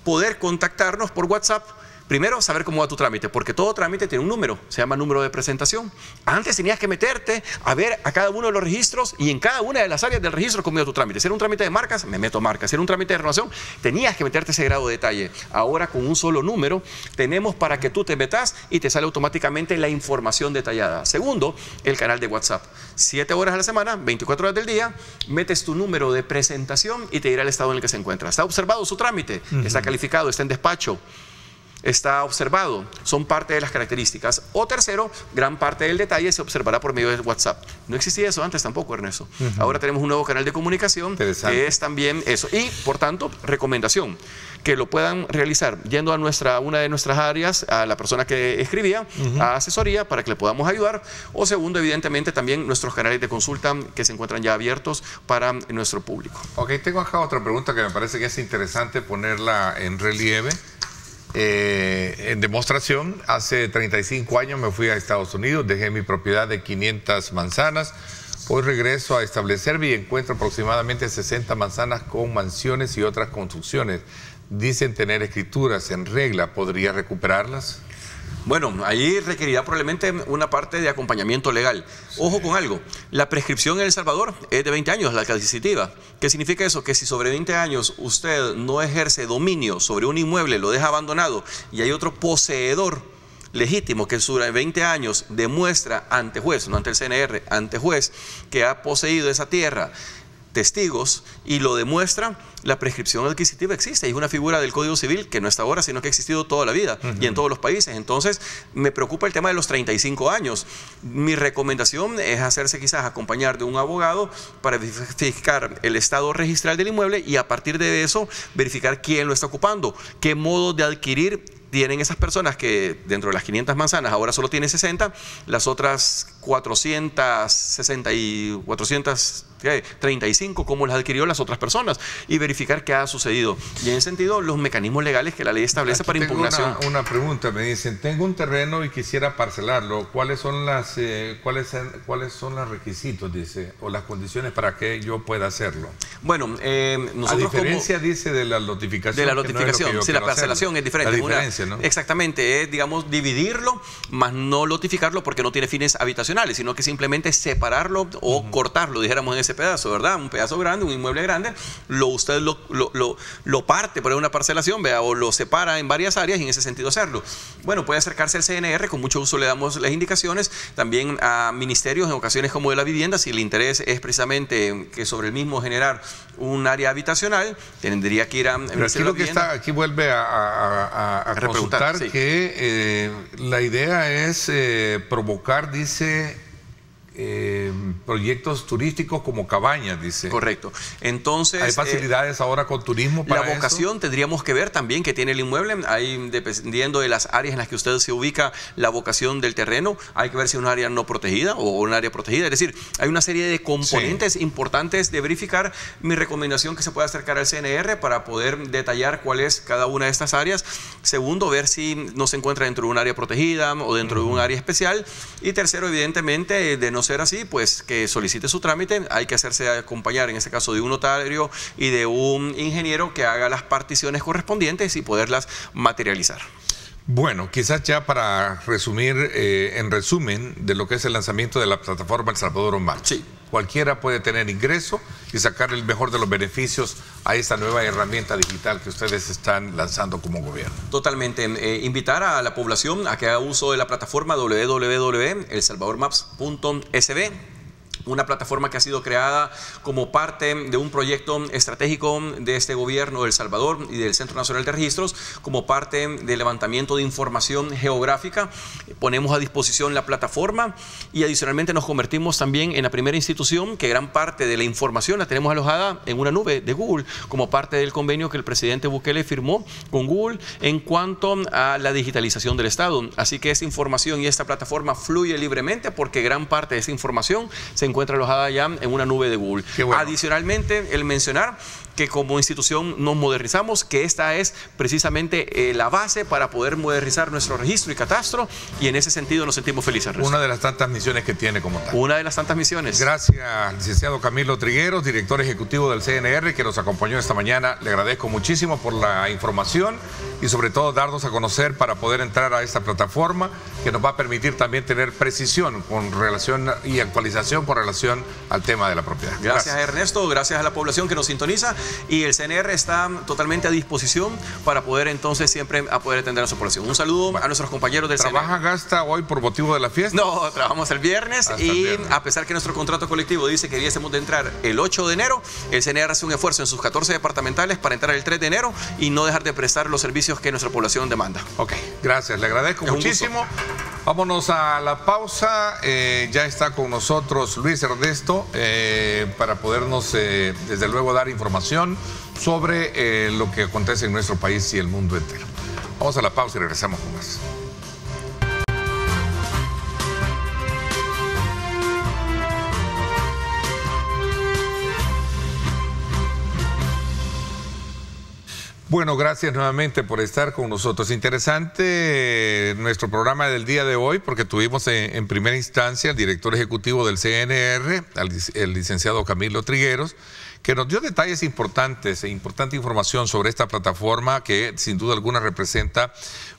poder contactarnos por WhatsApp. Primero, saber cómo va tu trámite, porque todo trámite tiene un número, se llama número de presentación. Antes tenías que meterte a ver a cada uno de los registros y en cada una de las áreas del registro cómo iba tu trámite. Si era un trámite de marcas, me meto marcas. Si era un trámite de renovación, tenías que meterte ese grado de detalle. Ahora, con un solo número, tenemos para que tú te metas y te sale automáticamente la información detallada. Segundo, el canal de WhatsApp. 7 horas a la semana, 24 horas del día, metes tu número de presentación y te dirá el estado en el que se encuentra. ¿Está observado su trámite? ¿Está calificado? ¿Está en despacho? está observado, son parte de las características. O tercero, gran parte del detalle se observará por medio de WhatsApp. No existía eso antes tampoco, Ernesto. Ahora tenemos un nuevo canal de comunicación que es también eso. Y, por tanto, recomendación, que lo puedan realizar yendo a una de nuestras áreas, a la persona que escribía, a asesoría, para que le podamos ayudar. O segundo, evidentemente, también nuestros canales de consulta que se encuentran ya abiertos para nuestro público. Ok, tengo acá otra pregunta que me parece que es interesante ponerla en relieve. En demostración, hace 35 años me fui a Estados Unidos, dejé mi propiedad de 500 manzanas. Hoy regreso a establecerme y encuentro aproximadamente 60 manzanas con mansiones y otras construcciones. Dicen tener escrituras en regla, ¿podría recuperarlas? Bueno, ahí requerirá probablemente una parte de acompañamiento legal. Ojo con algo, la prescripción en El Salvador es de 20 años, la adquisitiva. ¿Qué significa eso? Que si sobre 20 años usted no ejerce dominio sobre un inmueble, lo deja abandonado y hay otro poseedor legítimo que sobre 20 años demuestra ante juez, no ante el CNR, ante juez, que ha poseído esa tierra, testigos, y lo demuestra, la prescripción adquisitiva existe. Es una figura del Código Civil que no está ahora, sino que ha existido toda la vida y en todos los países. Entonces, me preocupa el tema de los 35 años. Mi recomendación es hacerse quizás acompañar de un abogado para verificar el estado registral del inmueble y a partir de eso verificar quién lo está ocupando, qué modo de adquirir tienen esas personas que dentro de las 500 manzanas ahora solo tienen 60, las otras 460 y 435, cómo las adquirió las otras personas, y verificar qué ha sucedido. Y en ese sentido, los mecanismos legales que la ley establece para impugnación. Una pregunta, me dicen, tengo un terreno y quisiera parcelarlo. ¿Cuáles son los requisitos, dice, o las condiciones para que yo pueda hacerlo? Bueno, nosotros, a diferencia, dice, de la notificación. De la notificación, sí, la parcelación es diferente. La diferencia, ¿no? Exactamente, es, digamos, dividirlo, más no notificarlo porque no tiene fines habitacionales, sino que simplemente separarlo o cortarlo, dijéramos, en ese pedazo, ¿verdad? Un pedazo grande, un inmueble grande, usted lo parte por una parcelación, vea, o lo separa en varias áreas y en ese sentido hacerlo. Bueno, puede acercarse al CNR, con mucho gusto le damos las indicaciones, también a ministerios en ocasiones como de la vivienda, si el interés es precisamente que sobre el mismo generar un área habitacional, tendría que ir a... Pero aquí lo que está, aquí vuelve a consultar, sí, que la idea es provocar, dice, proyectos turísticos como cabañas, dice. Correcto. Entonces, ¿hay facilidades ahora con turismo para la vocación eso? Tendríamos que ver también que tiene el inmueble. Hay, dependiendo de las áreas en las que usted se ubica, la vocación del terreno. Hay que ver si es un área no protegida o un área protegida. Es decir, hay una serie de componentes importantes de verificar. Mi recomendación, que se pueda acercar al CNR para poder detallar cuál es cada una de estas áreas. Segundo, ver si no se encuentra dentro de un área protegida o dentro de un área especial. Y tercero, evidentemente, de no ser así, pues que solicite su trámite. Hay que hacerse acompañar, en este caso, de un notario y de un ingeniero que haga las particiones correspondientes y poderlas materializar. Bueno, quizás ya para resumir, en resumen, de lo que es el lanzamiento de la plataforma El Salvador Maps. Sí. Cualquiera puede tener ingreso y sacar el mejor de los beneficios a esta nueva herramienta digital que ustedes están lanzando como gobierno. Totalmente. Invitar a la población a que haga uso de la plataforma www.elsalvadormaps.sb. Una plataforma que ha sido creada como parte de un proyecto estratégico de este gobierno de El Salvador y del Centro Nacional de Registros, como parte del levantamiento de información geográfica. Ponemos a disposición la plataforma y adicionalmente nos convertimos también en la primera institución que gran parte de la información la tenemos alojada en una nube de Google, como parte del convenio que el presidente Bukele firmó con Google en cuanto a la digitalización del Estado. Así que esta información y esta plataforma fluye libremente porque gran parte de esa información se encuentra alojada ya en una nube de Google. Bueno. Adicionalmente, el mencionar que como institución nos modernizamos, que esta es precisamente la base para poder modernizar nuestro registro y catastro, y en ese sentido nos sentimos felices. Una de las tantas misiones que tiene como tal. Una de las tantas misiones. Gracias, licenciado Camilo Trigueros, director ejecutivo del CNR, que nos acompañó esta mañana. Le agradezco muchísimo por la información y sobre todo darnos a conocer para poder entrar a esta plataforma que nos va a permitir también tener precisión con relación y actualización con relación relación al tema de la propiedad. Gracias Ernesto, gracias a la población que nos sintoniza, y el CNR está totalmente a disposición para poder entonces siempre poder atender a su población. Un saludo a nuestros compañeros del CNR. ¿Trabaja Gasta hoy por motivo de la fiesta? No, trabajamos el viernes. Hasta y el viernes. A pesar que nuestro contrato colectivo dice que debiésemos de entrar el 8 de enero, el CNR hace un esfuerzo en sus 14 departamentales para entrar el 3 de enero y no dejar de prestar los servicios que nuestra población demanda. Ok, gracias, le agradezco muchísimo. Vámonos a la pausa. Ya está con nosotros Luis Ernesto para podernos, desde luego, dar información sobre lo que acontece en nuestro país y el mundo entero. Vamos a la pausa y regresamos con más. Bueno, gracias nuevamente por estar con nosotros. Interesante nuestro programa del día de hoy, porque tuvimos en primera instancia al director ejecutivo del CNR, el licenciado Camilo Trigueros, que nos dio detalles importantes e importante información sobre esta plataforma que sin duda alguna representa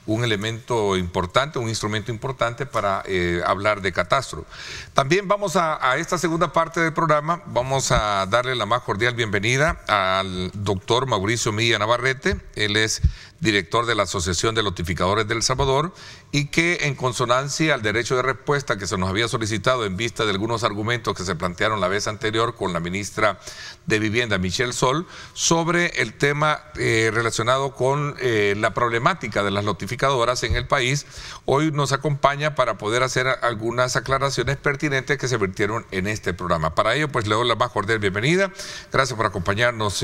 un elemento importante, un instrumento importante para hablar de catastro. También vamos a esta segunda parte del programa, vamos a darle la más cordial bienvenida al doctor Mauricio Milla Navarrete. Él es director de la Asociación de Notificadores de El Salvador, y que en consonancia al derecho de respuesta que se nos había solicitado en vista de algunos argumentos que se plantearon la vez anterior con la ministra de Vivienda, Michelle Sol, sobre el tema relacionado con la problemática de las notificadoras en el país, hoy nos acompaña para poder hacer algunas aclaraciones pertinentes que se vertieron en este programa. Para ello, pues le doy la más cordial bienvenida. Gracias por acompañarnos,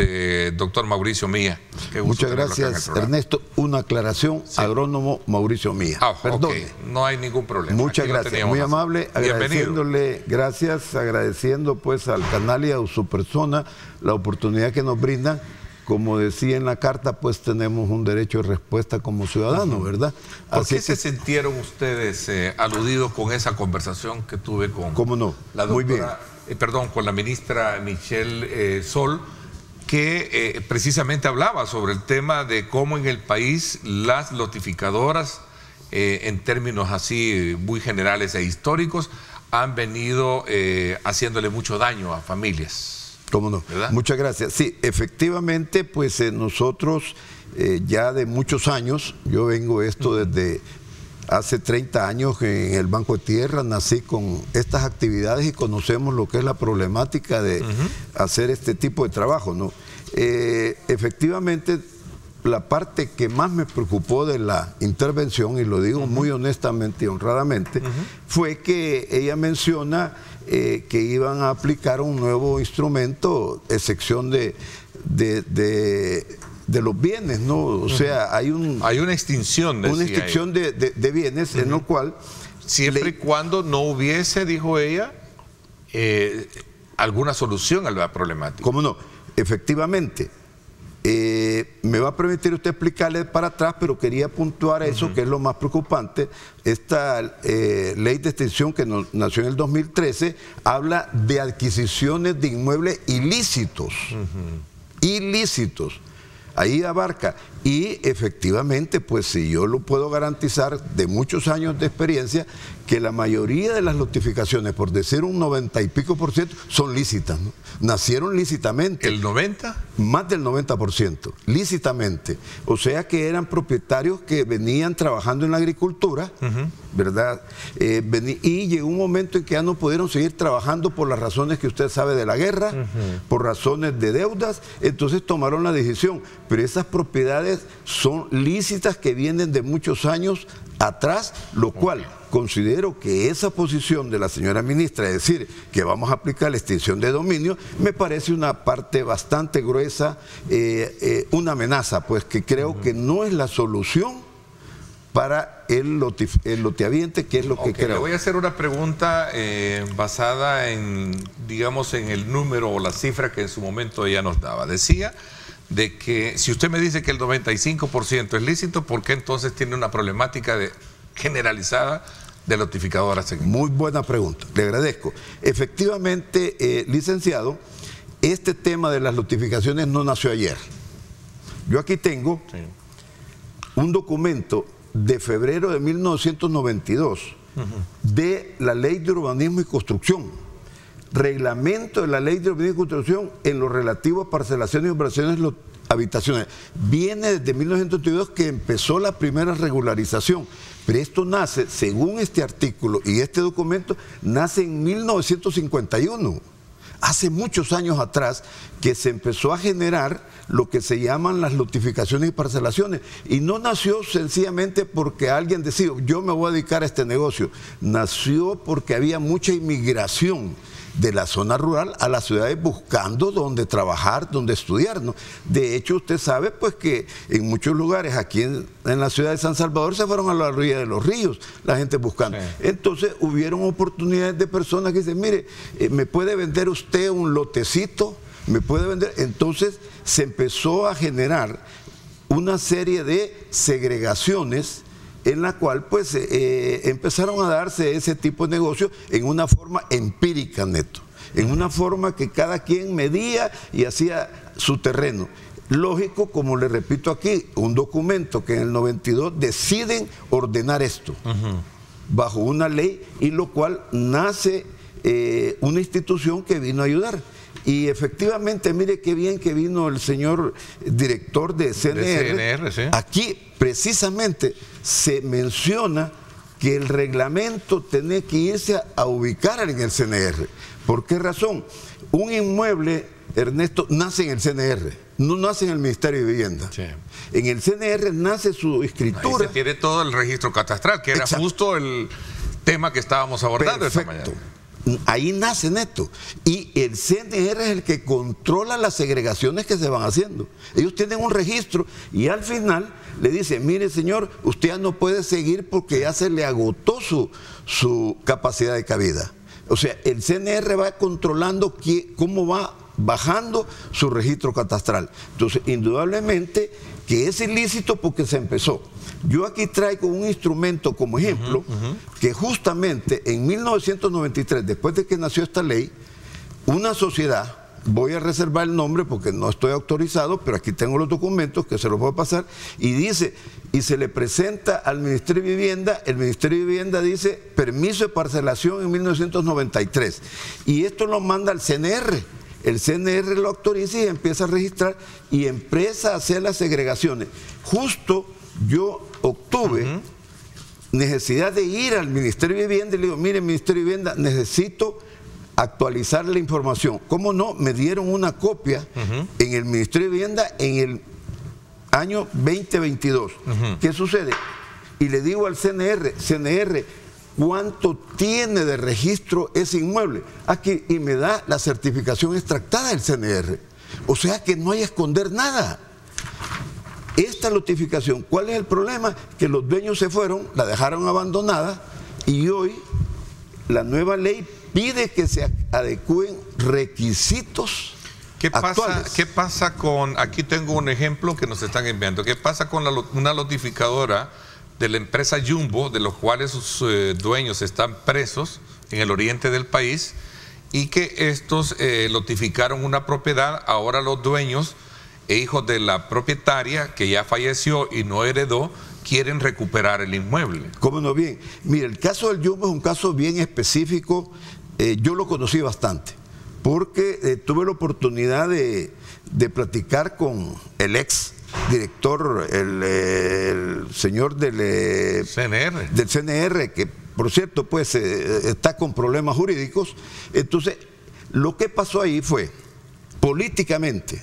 doctor Mauricio Milla. Muchas gracias, Ernesto. Una aclaración, sí. Agrónomo Mauricio Milla. Perdón. Okay. No hay ningún problema. Muchas gracias, muy amable, agradeciéndole, gracias, agradeciendo pues al canal y a su persona la oportunidad que nos brindan. Como decía en la carta, pues tenemos un derecho de respuesta como ciudadanos, ¿verdad? ¿Por qué se sintieron ustedes aludidos con esa conversación que tuve con ¿Cómo no? la doctora, con la ministra Michelle Sol, que precisamente hablaba sobre el tema de cómo en el país las notificadoras, en términos así muy generales e históricos, han venido haciéndole mucho daño a familias? ¿Cómo no? ¿Verdad? Muchas gracias. Sí, efectivamente, pues nosotros ya de muchos años, yo vengo desde hace 30 años en el Banco de Tierra, nací con estas actividades y conocemos lo que es la problemática de hacer este tipo de trabajo, ¿no? Efectivamente, la parte que más me preocupó de la intervención, y lo digo muy honestamente y honradamente, fue que ella menciona que iban a aplicar un nuevo instrumento, excepción de los bienes, ¿no? O sea, hay una extinción, de bienes en lo cual... Siempre y cuando no hubiese, dijo ella, alguna solución a la problemática. ¿Cómo no? Efectivamente. Me va a permitir usted explicarle para atrás, pero quería puntuar eso, que es lo más preocupante. Esta ley de extinción que nació en el 2013 habla de adquisiciones de inmuebles ilícitos. Ilícitos. Ahí abarca. Y efectivamente, pues si yo lo puedo garantizar de muchos años de experiencia, que la mayoría de las notificaciones, por decir un 90 y pico %, son lícitas, ¿no? Nacieron lícitamente. ¿El 90? Más del 90%, lícitamente. O sea que eran propietarios que venían trabajando en la agricultura, ¿verdad? Y llegó un momento en que ya no pudieron seguir trabajando por las razones que usted sabe de la guerra, por razones de deudas, entonces tomaron la decisión. Pero esas propiedades son lícitas que vienen de muchos años atrás, lo cual considero que esa posición de la señora ministra, es decir, que vamos a aplicar la extinción de dominio, me parece una parte bastante gruesa, una amenaza, pues que creo que no es la solución para el lotehabiente, que es lo que creo. Le voy a hacer una pregunta basada en, digamos, en el número o la cifra que en su momento ella nos daba. Decía de que si usted me dice que el 95% es lícito, ¿por qué entonces tiene una problemática generalizada de notificadoras? Muy buena pregunta, le agradezco. Efectivamente, licenciado, este tema de las notificaciones no nació ayer. Yo aquí tengo un documento de febrero de 1992 de la Ley de Urbanismo y Construcción. reglamento de la ley de urbanismo y construcción en lo relativo a parcelaciones y operaciones habitaciones. Viene desde 1982 que empezó la primera regularización, pero esto nace, según este artículo y este documento, nace en 1951. Hace muchos años atrás que se empezó a generar lo que se llaman las lotificaciones y parcelaciones. Y no nació sencillamente porque alguien decía, yo me voy a dedicar a este negocio. Nació porque había mucha inmigración de la zona rural a las ciudades buscando dónde trabajar, dónde estudiar, ¿no? De hecho, usted sabe pues que en muchos lugares aquí en la ciudad de San Salvador se fueron a la orilla de los ríos, la gente buscando. Sí. Entonces hubieron oportunidades de personas que dicen, mire, ¿me puede vender usted un lotecito? ¿Me puede vender? Entonces se empezó a generar una serie de segregaciones en la cual pues empezaron a darse ese tipo de negocio en una forma empírica, neto, en una forma que cada quien medía y hacía su terreno. Lógico, como le repito aquí, un documento que en el 92 deciden ordenar esto bajo una ley, y lo cual nace una institución que vino a ayudar. Y efectivamente, mire qué bien que vino el señor director de CNR. Sí. Aquí precisamente se menciona que el reglamento tiene que irse a ubicar en el CNR. ¿Por qué razón? Un inmueble, Ernesto, nace en el CNR, no nace en el Ministerio de Vivienda. Sí. En el CNR nace su escritura. Ahí se tiene todo el registro catastral, que era justo el tema que estábamos abordando esta mañana. Ahí nace, neto, y el CNR es el que controla las segregaciones que se van haciendo. Ellos tienen un registro y al final le dicen, mire señor, usted ya no puede seguir porque ya se le agotó su capacidad de cabida. O sea, el CNR va controlando cómo va bajando su registro catastral. Entonces, indudablemente que es ilícito porque se empezó. Yo aquí traigo un instrumento como ejemplo que justamente en 1993, después de que nació esta ley, una sociedad, voy a reservar el nombre porque no estoy autorizado, pero aquí tengo los documentos que se los voy a pasar, y dice, y se le presenta al Ministerio de Vivienda, el Ministerio de Vivienda dice permiso de parcelación en 1993, y esto lo manda al CNR. El CNR lo autoriza y empieza a registrar y empieza a hacer las segregaciones. Justo yo obtuve necesidad de ir al Ministerio de Vivienda y le digo, mire, Ministerio de Vivienda, necesito actualizar la información. ¿Cómo no? Me dieron una copia en el Ministerio de Vivienda en el año 2022. ¿Qué sucede? Y le digo al CNR, ¿cuánto tiene de registro ese inmueble? Aquí, y me da la certificación extractada del CNR. O sea que no hay que esconder nada. Esta notificación, ¿cuál es el problema? Que los dueños se fueron, la dejaron abandonada y hoy la nueva ley pide que se adecúen requisitos actuales. ¿Qué pasa con, aquí tengo un ejemplo que nos están enviando, qué pasa con una notificadora de la empresa Jumbo, de los cuales sus dueños están presos en el oriente del país, y que estos notificaron una propiedad? Ahora los dueños e hijos de la propietaria, que ya falleció y no heredó, quieren recuperar el inmueble. ¿Cómo no? Bien. Mire, el caso del Jumbo es un caso bien específico. Yo lo conocí bastante, porque tuve la oportunidad de platicar con el ex director, el señor del CNR, que por cierto pues está con problemas jurídicos. Entonces, lo que pasó ahí fue, políticamente,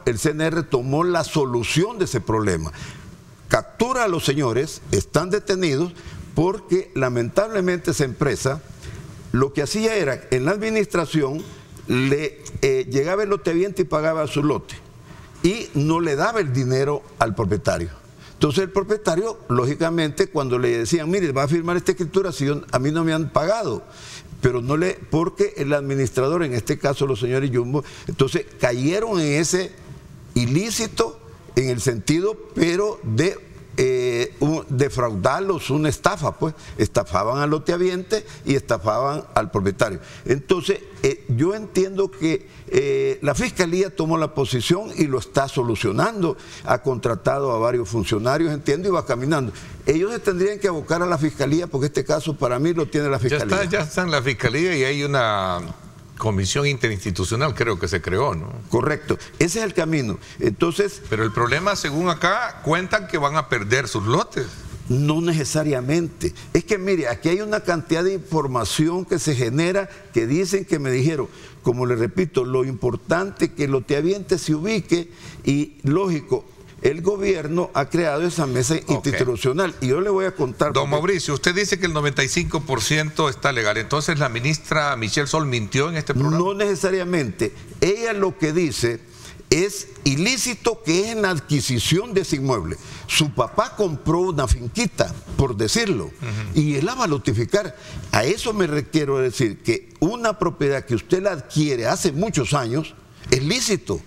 el CNR tomó la solución de ese problema. Captura a los señores, están detenidos porque lamentablemente esa empresa lo que hacía era, en la administración, le llegaba el loteviente y pagaba su lote, y no le daba el dinero al propietario. Entonces el propietario, lógicamente, cuando le decían, mire, va a firmar esta escritura, si a mí no me han pagado, pero no le, porque el administrador, en este caso los señores Jumbo, entonces cayeron en ese ilícito en el sentido, pero de defraudarlos, una estafa, pues. Estafaban al loteaviente y estafaban al propietario. Entonces, yo entiendo que la Fiscalía tomó la posición y lo está solucionando. Ha contratado a varios funcionarios, entiendo, y va caminando. Ellos se tendrían que abocar a la Fiscalía, porque este caso para mí lo tiene la Fiscalía. Ya está en la Fiscalía y hay una comisión interinstitucional, creo que se creó, ¿no? Correcto, ese es el camino. Entonces, pero el problema, según acá, cuentan que van a perder sus lotes. No necesariamente. Es que mire, aquí hay una cantidad de información que se genera, que dicen, que me dijeron, como le repito, lo importante es que el loteaviente se ubique y, lógico, el gobierno ha creado esa mesa institucional. Y yo le voy a contar... Don Mauricio, usted dice que el 95% está legal. Entonces, ¿la ministra Michelle Sol mintió en este programa? No necesariamente. Ella lo que dice es ilícito, que es en la adquisición de ese inmueble. Su papá compró una finquita, por decirlo, y él la va a notificar. A eso me quiero decir, que una propiedad que usted la adquiere hace muchos años es lícito.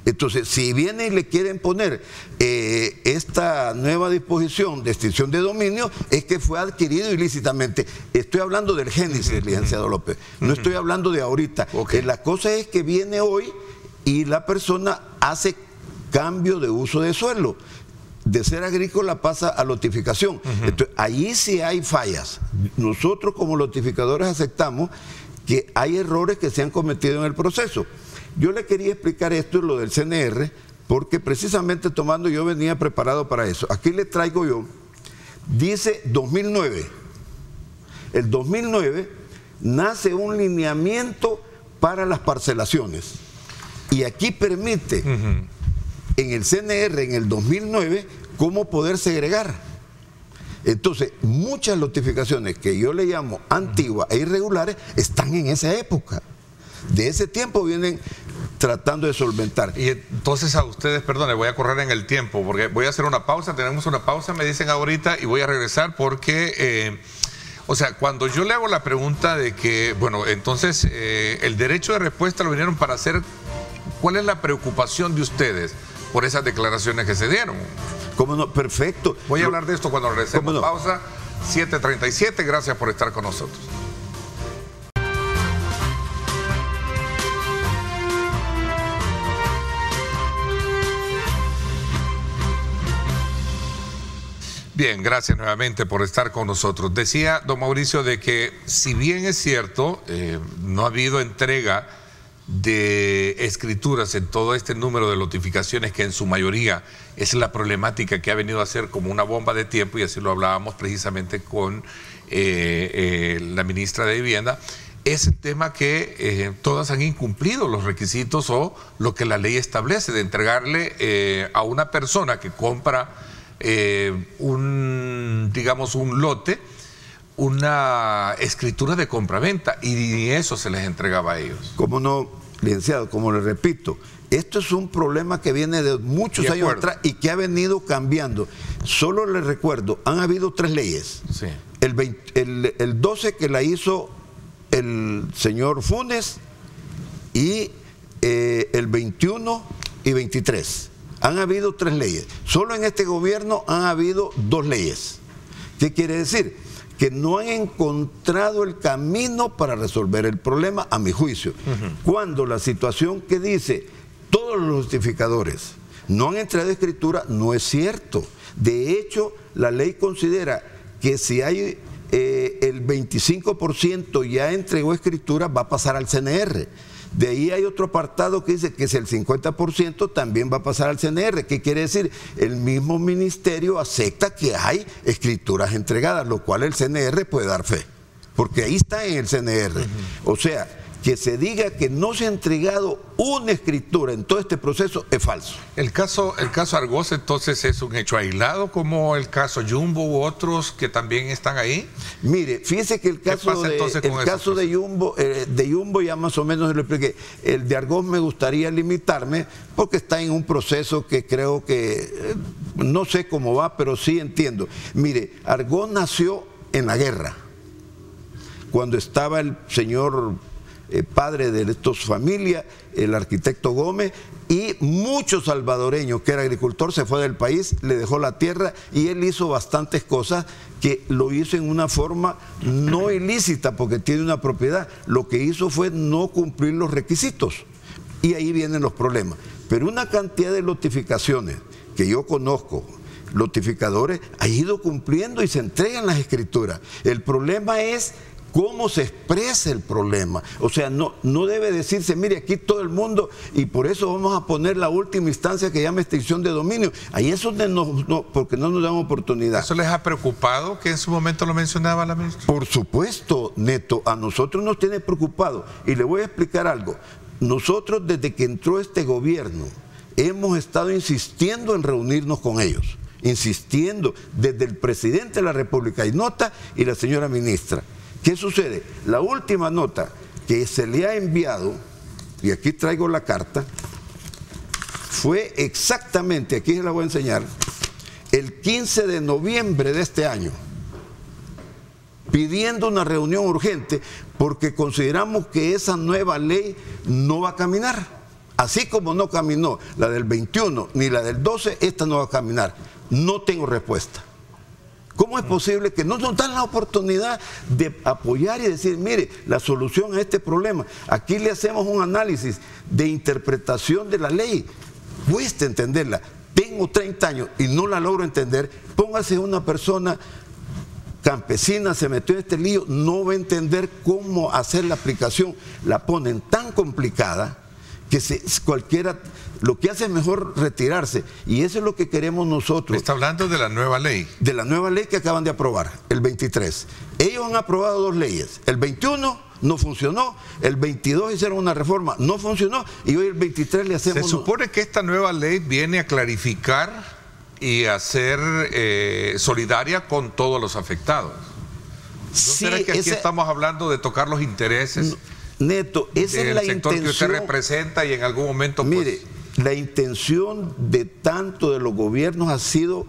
Entonces, si vienen y le quieren poner esta nueva disposición de extinción de dominio, es que fue adquirido ilícitamente. Estoy hablando del génesis, licenciado López. No estoy hablando de ahorita. La cosa es que viene hoy y la persona hace cambio de uso de suelo. De ser agrícola pasa a lotificación. Entonces, ahí sí hay fallas. Nosotros como lotificadores aceptamos que hay errores que se han cometido en el proceso. Yo le quería explicar esto, lo del CNR, porque precisamente tomando, yo venía preparado para eso. Aquí le traigo yo, dice 2009. El 2009 nace un lineamiento para las parcelaciones. Y aquí permite, en el CNR, en el 2009, cómo poder segregar. Entonces, muchas notificaciones que yo le llamo antiguas e irregulares están en esa época. De ese tiempo vienen tratando de solventar. Y entonces a ustedes, perdón, voy a correr en el tiempo, porque voy a hacer una pausa, tenemos una pausa, me dicen ahorita, y voy a regresar porque, o sea, cuando yo le hago la pregunta de que, bueno, entonces el derecho de respuesta lo vinieron para hacer, ¿cuál es la preocupación de ustedes por esas declaraciones que se dieron? ¿Cómo no? Perfecto. Voy a hablar de esto cuando regresemos. No? Pausa, 7:37, gracias por estar con nosotros. Bien, gracias nuevamente por estar con nosotros. Decía don Mauricio de que si bien es cierto, no ha habido entrega de escrituras en todo este número de notificaciones, que en su mayoría es la problemática que ha venido a ser como una bomba de tiempo, y así lo hablábamos precisamente con la ministra de Vivienda, es el tema que todas han incumplido los requisitos o lo que la ley establece de entregarle a una persona que compra digamos un lote, una escritura de compraventa, y ni eso se les entregaba a ellos. ¿Cómo no, licenciado? Como le repito, esto es un problema que viene de muchos años atrás y que ha venido cambiando. Solo les recuerdo, han habido 3 leyes. Sí. El 12 que la hizo el señor Funes, y el 21 y 23. Han habido 3 leyes. Solo en este gobierno han habido 2 leyes. ¿Qué quiere decir? Que no han encontrado el camino para resolver el problema, a mi juicio. Cuando la situación que dice todos los justificadores no han entregado escritura, no es cierto. De hecho, la ley considera que si hay el 25% ya entregó escritura, va a pasar al CNR. De ahí hay otro apartado que dice que si el 50% también va a pasar al CNR. ¿Qué quiere decir? El mismo ministerio acepta que hay escrituras entregadas, lo cual el CNR puede dar fe, porque ahí está en el CNR. O sea, que se diga que no se ha entregado una escritura en todo este proceso es falso. El caso Argos, entonces, es un hecho aislado, como el caso Jumbo u otros que también están ahí. Mire, fíjese que el caso de Jumbo ya más o menos lo expliqué. El de Argos me gustaría limitarme porque está en un proceso que creo que no sé cómo va, pero sí entiendo. Mire, Argos nació en la guerra, cuando estaba el señor padre de estas familias, el arquitecto Gómez, y muchos salvadoreños que era agricultor se fue del país, le dejó la tierra y él hizo bastantes cosas que lo hizo en una forma no ilícita porque tiene una propiedad. Lo que hizo fue no cumplir los requisitos y ahí vienen los problemas. Pero una cantidad de lotificaciones que yo conozco, lotificadores, ha ido cumpliendo y se entregan las escrituras. El problema es cómo se expresa el problema. O sea, no debe decirse, mire, aquí todo el mundo, y por eso vamos a poner la última instancia que llama extinción de dominio. Ahí es donde porque no nos dan oportunidad. ¿Eso les ha preocupado que en su momento lo mencionaba la ministra? Por supuesto, Neto, a nosotros nos tiene preocupado. Y le voy a explicar algo. Nosotros desde que entró este gobierno hemos estado insistiendo en reunirnos con ellos. Insistiendo desde el presidente de la República, hay nota, y la señora ministra. ¿Qué sucede? La última nota que se le ha enviado, y aquí traigo la carta, fue exactamente, aquí se la voy a enseñar, el 15 de noviembre de este año, pidiendo una reunión urgente porque consideramos que esa nueva ley no va a caminar. Así como no caminó la del 21 ni la del 12, esta no va a caminar. No tengo respuesta. ¿Cómo es posible que no nos dan la oportunidad de apoyar y decir, mire, la solución a este problema? Aquí le hacemos un análisis de interpretación de la ley. Cuesta entenderla. Tengo 30 años y no la logro entender. Póngase una persona campesina, se metió en este lío, no va a entender cómo hacer la aplicación. La ponen tan complicada que cualquiera lo que hace es mejor retirarse, y eso es lo que queremos nosotros. Está hablando de la nueva ley. De la nueva ley que acaban de aprobar, el 23. Ellos han aprobado 2 leyes. El 21 no funcionó, el 22 hicieron una reforma, no funcionó, y hoy el 23 le hacemos... Se supone que esta nueva ley viene a clarificar y a ser solidaria con todos los afectados. ¿No será que aquí estamos hablando de tocar los intereses? Neto, esa es la intención. Del sector que usted representa y en algún momento... Mire, la intención de tanto de los gobiernos ha sido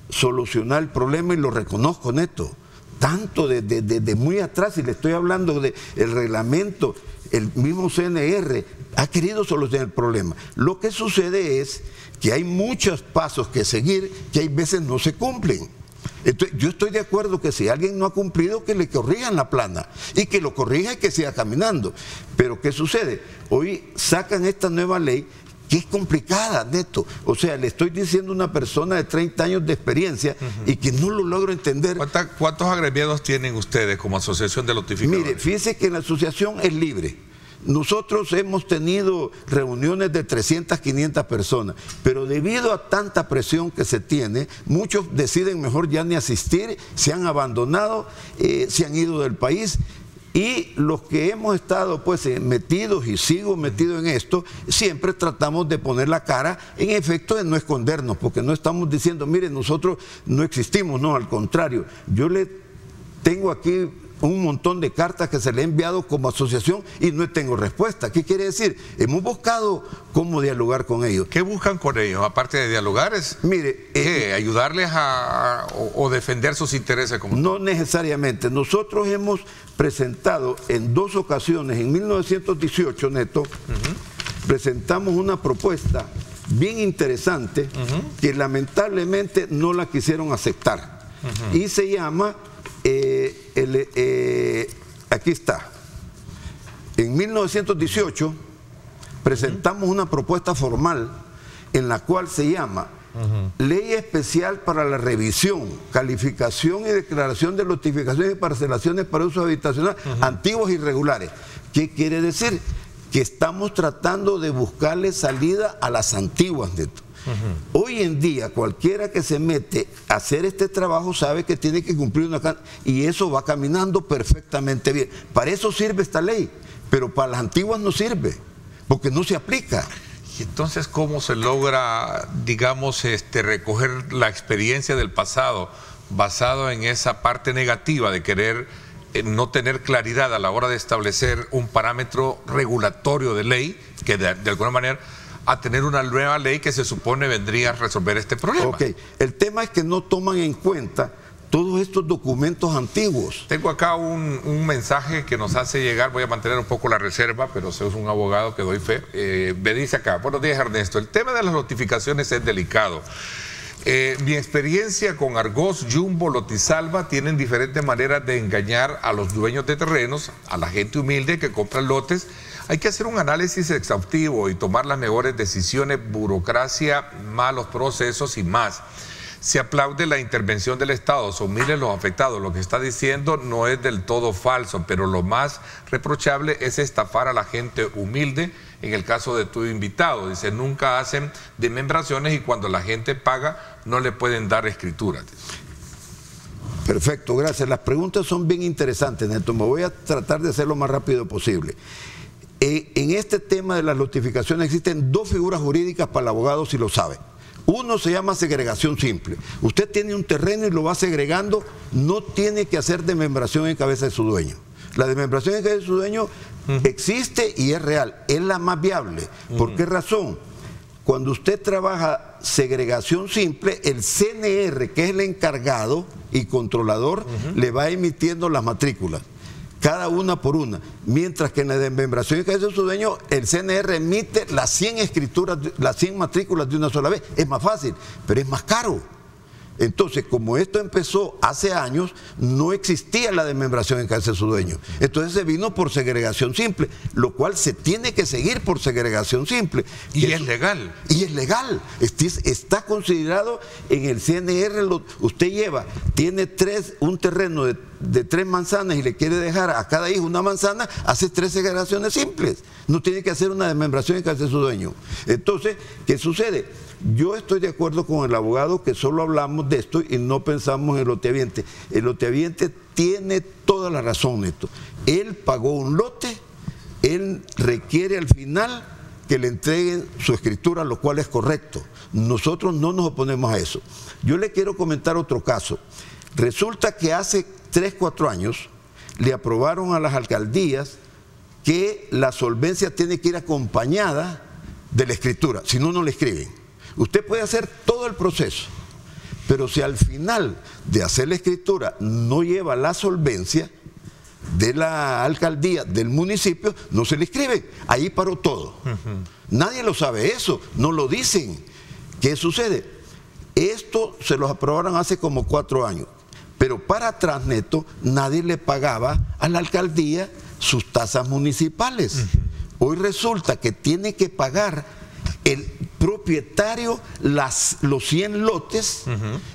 solucionar el problema, y lo reconozco, Neto. Tanto de muy atrás, y le estoy hablando del reglamento, el mismo CNR ha querido solucionar el problema. Lo que sucede es que hay muchos pasos que seguir que hay veces no se cumplen. Entonces, yo estoy de acuerdo que si alguien no ha cumplido, que le corrijan la plana y que lo corrija y que siga caminando. Pero ¿qué sucede? Hoy sacan esta nueva ley que es complicada, Neto. O sea, le estoy diciendo a una persona de 30 años de experiencia y que no lo logro entender. ¿Cuántos agremiados tienen ustedes como asociación de lotificadores? Mire, fíjese que la asociación es libre. Nosotros hemos tenido reuniones de 300, 500 personas, pero debido a tanta presión que se tiene, muchos deciden mejor ya ni asistir, se han abandonado, se han ido del país. Y los que hemos estado pues metidos, y sigo metido en esto, siempre tratamos de poner la cara, en efecto, de no escondernos, porque no estamos diciendo, mire, nosotros no existimos, no, al contrario. Yo le tengo aquí un montón de cartas que se le he enviado como asociación y no tengo respuesta. ¿Qué quiere decir? Hemos buscado cómo dialogar con ellos. ¿Qué buscan con ellos? Aparte de dialogar, mire, ¿ayudarles o defender sus intereses? No necesariamente. Nosotros hemos presentado en 2 ocasiones, en 1918, Neto, presentamos una propuesta bien interesante que lamentablemente no la quisieron aceptar. Y se llama... aquí está. En 1918 presentamos una propuesta formal en la cual se llama Ley Especial para la Revisión, Calificación y Declaración de Lotificaciones y Parcelaciones para Uso Habitacional Antiguos y Irregulares. ¿Qué quiere decir? Que estamos tratando de buscarle salida a las antiguas, Neto. Hoy en día cualquiera que se mete a hacer este trabajo sabe que tiene que cumplir y eso va caminando perfectamente bien. Para eso sirve esta ley, pero para las antiguas no sirve, porque no se aplica. Y entonces, ¿cómo se logra, digamos, recoger la experiencia del pasado basado en esa parte negativa de querer no tener claridad a la hora de establecer un parámetro regulatorio de ley que de alguna manera a tener una nueva ley que se supone vendría a resolver este problema? Ok, el tema es que no toman en cuenta todos estos documentos antiguos. Tengo acá un mensaje que nos hace llegar, voy a mantener un poco la reserva, pero soy un abogado que doy fe. Me dice acá, buenos días Ernesto, el tema de las notificaciones es delicado. Mi experiencia con Argos, Jumbo, Lotisalva tienen diferentes maneras de engañar a los dueños de terrenos, a la gente humilde que compra lotes. Hay que hacer un análisis exhaustivo y tomar las mejores decisiones, burocracia, malos procesos y más. Se aplaude la intervención del Estado, son miles los afectados. Lo que está diciendo no es del todo falso, pero lo más reprochable es estafar a la gente humilde. En el caso de tu invitado, dice, nunca hacen desmembraciones y cuando la gente paga no le pueden dar escritura. Perfecto, gracias. Las preguntas son bien interesantes, Neto. Me voy a tratar de hacer lo más rápido posible. En este tema de las notificaciones existen dos figuras jurídicas para el abogado, si lo sabe. Uno se llama segregación simple. Usted tiene un terreno y lo va segregando, no tiene que hacer desmembración en cabeza de su dueño. La desmembración en cabeza de su dueño existe y es real, es la más viable. ¿Por qué razón? Cuando usted trabaja segregación simple, el CNR, que es el encargado y controlador, le va emitiendo las matrículas, cada una por una, mientras que en la desmembración en cabeza de su dueño, el CNR emite las 100 escrituras, las 100 matrículas de una sola vez. Es más fácil, pero es más caro. Entonces, como esto empezó hace años, no existía la desmembración en cabeza de su dueño. Entonces se vino por segregación simple, lo cual se tiene que seguir por segregación simple. Y es legal. Y es legal. Está considerado en el CNR. Usted tiene un terreno de 3 manzanas y le quiere dejar a cada hijo una manzana, hace 3 segregaciones simples. No tiene que hacer una desmembración en cabeza de su dueño. Entonces, ¿qué sucede? Yo estoy de acuerdo con el abogado que solo hablamos de esto y no pensamos en el lotehabiente. El lotehabiente tiene toda la razón en esto. Él pagó un lote, él requiere al final que le entreguen su escritura, lo cual es correcto. Nosotros no nos oponemos a eso. Yo le quiero comentar otro caso. Resulta que hace 3, 4 años le aprobaron a las alcaldías que la solvencia tiene que ir acompañada de la escritura, si no, no le escriben. Usted puede hacer todo el proceso, pero si al final de hacer la escritura no lleva la solvencia de la alcaldía, del municipio, no se le escribe. Ahí paró todo. Nadie lo sabe eso, no lo dicen. ¿Qué sucede? Esto se los aprobaron hace como 4 años, pero para Transneto nadie le pagaba a la alcaldía sus tasas municipales. Hoy resulta que tiene que pagar el propietario los 100 lotes,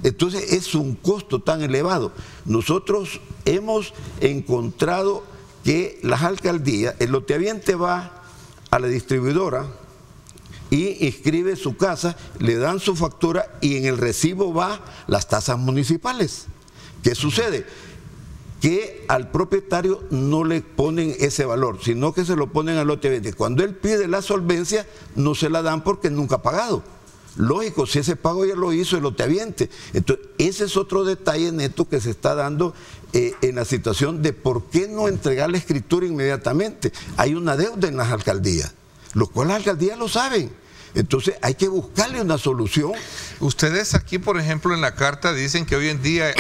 entonces es un costo tan elevado. Nosotros hemos encontrado que las alcaldías, el lotehabiente va a la distribuidora y inscribe su casa, le dan su factura y en el recibo va las tasas municipales. ¿Qué sucede? Que al propietario no le ponen ese valor, sino que se lo ponen al lotehabiente. Cuando él pide la solvencia, no se la dan porque nunca ha pagado. Lógico, si ese pago ya lo hizo el lotehabiente. Entonces, ese es otro detalle, Neto, que se está dando en la situación de por qué no entregar la escritura inmediatamente. Hay una deuda en las alcaldías, lo cual las alcaldías lo saben. Entonces hay que buscarle una solución. Ustedes aquí, por ejemplo, en la carta dicen que hoy en día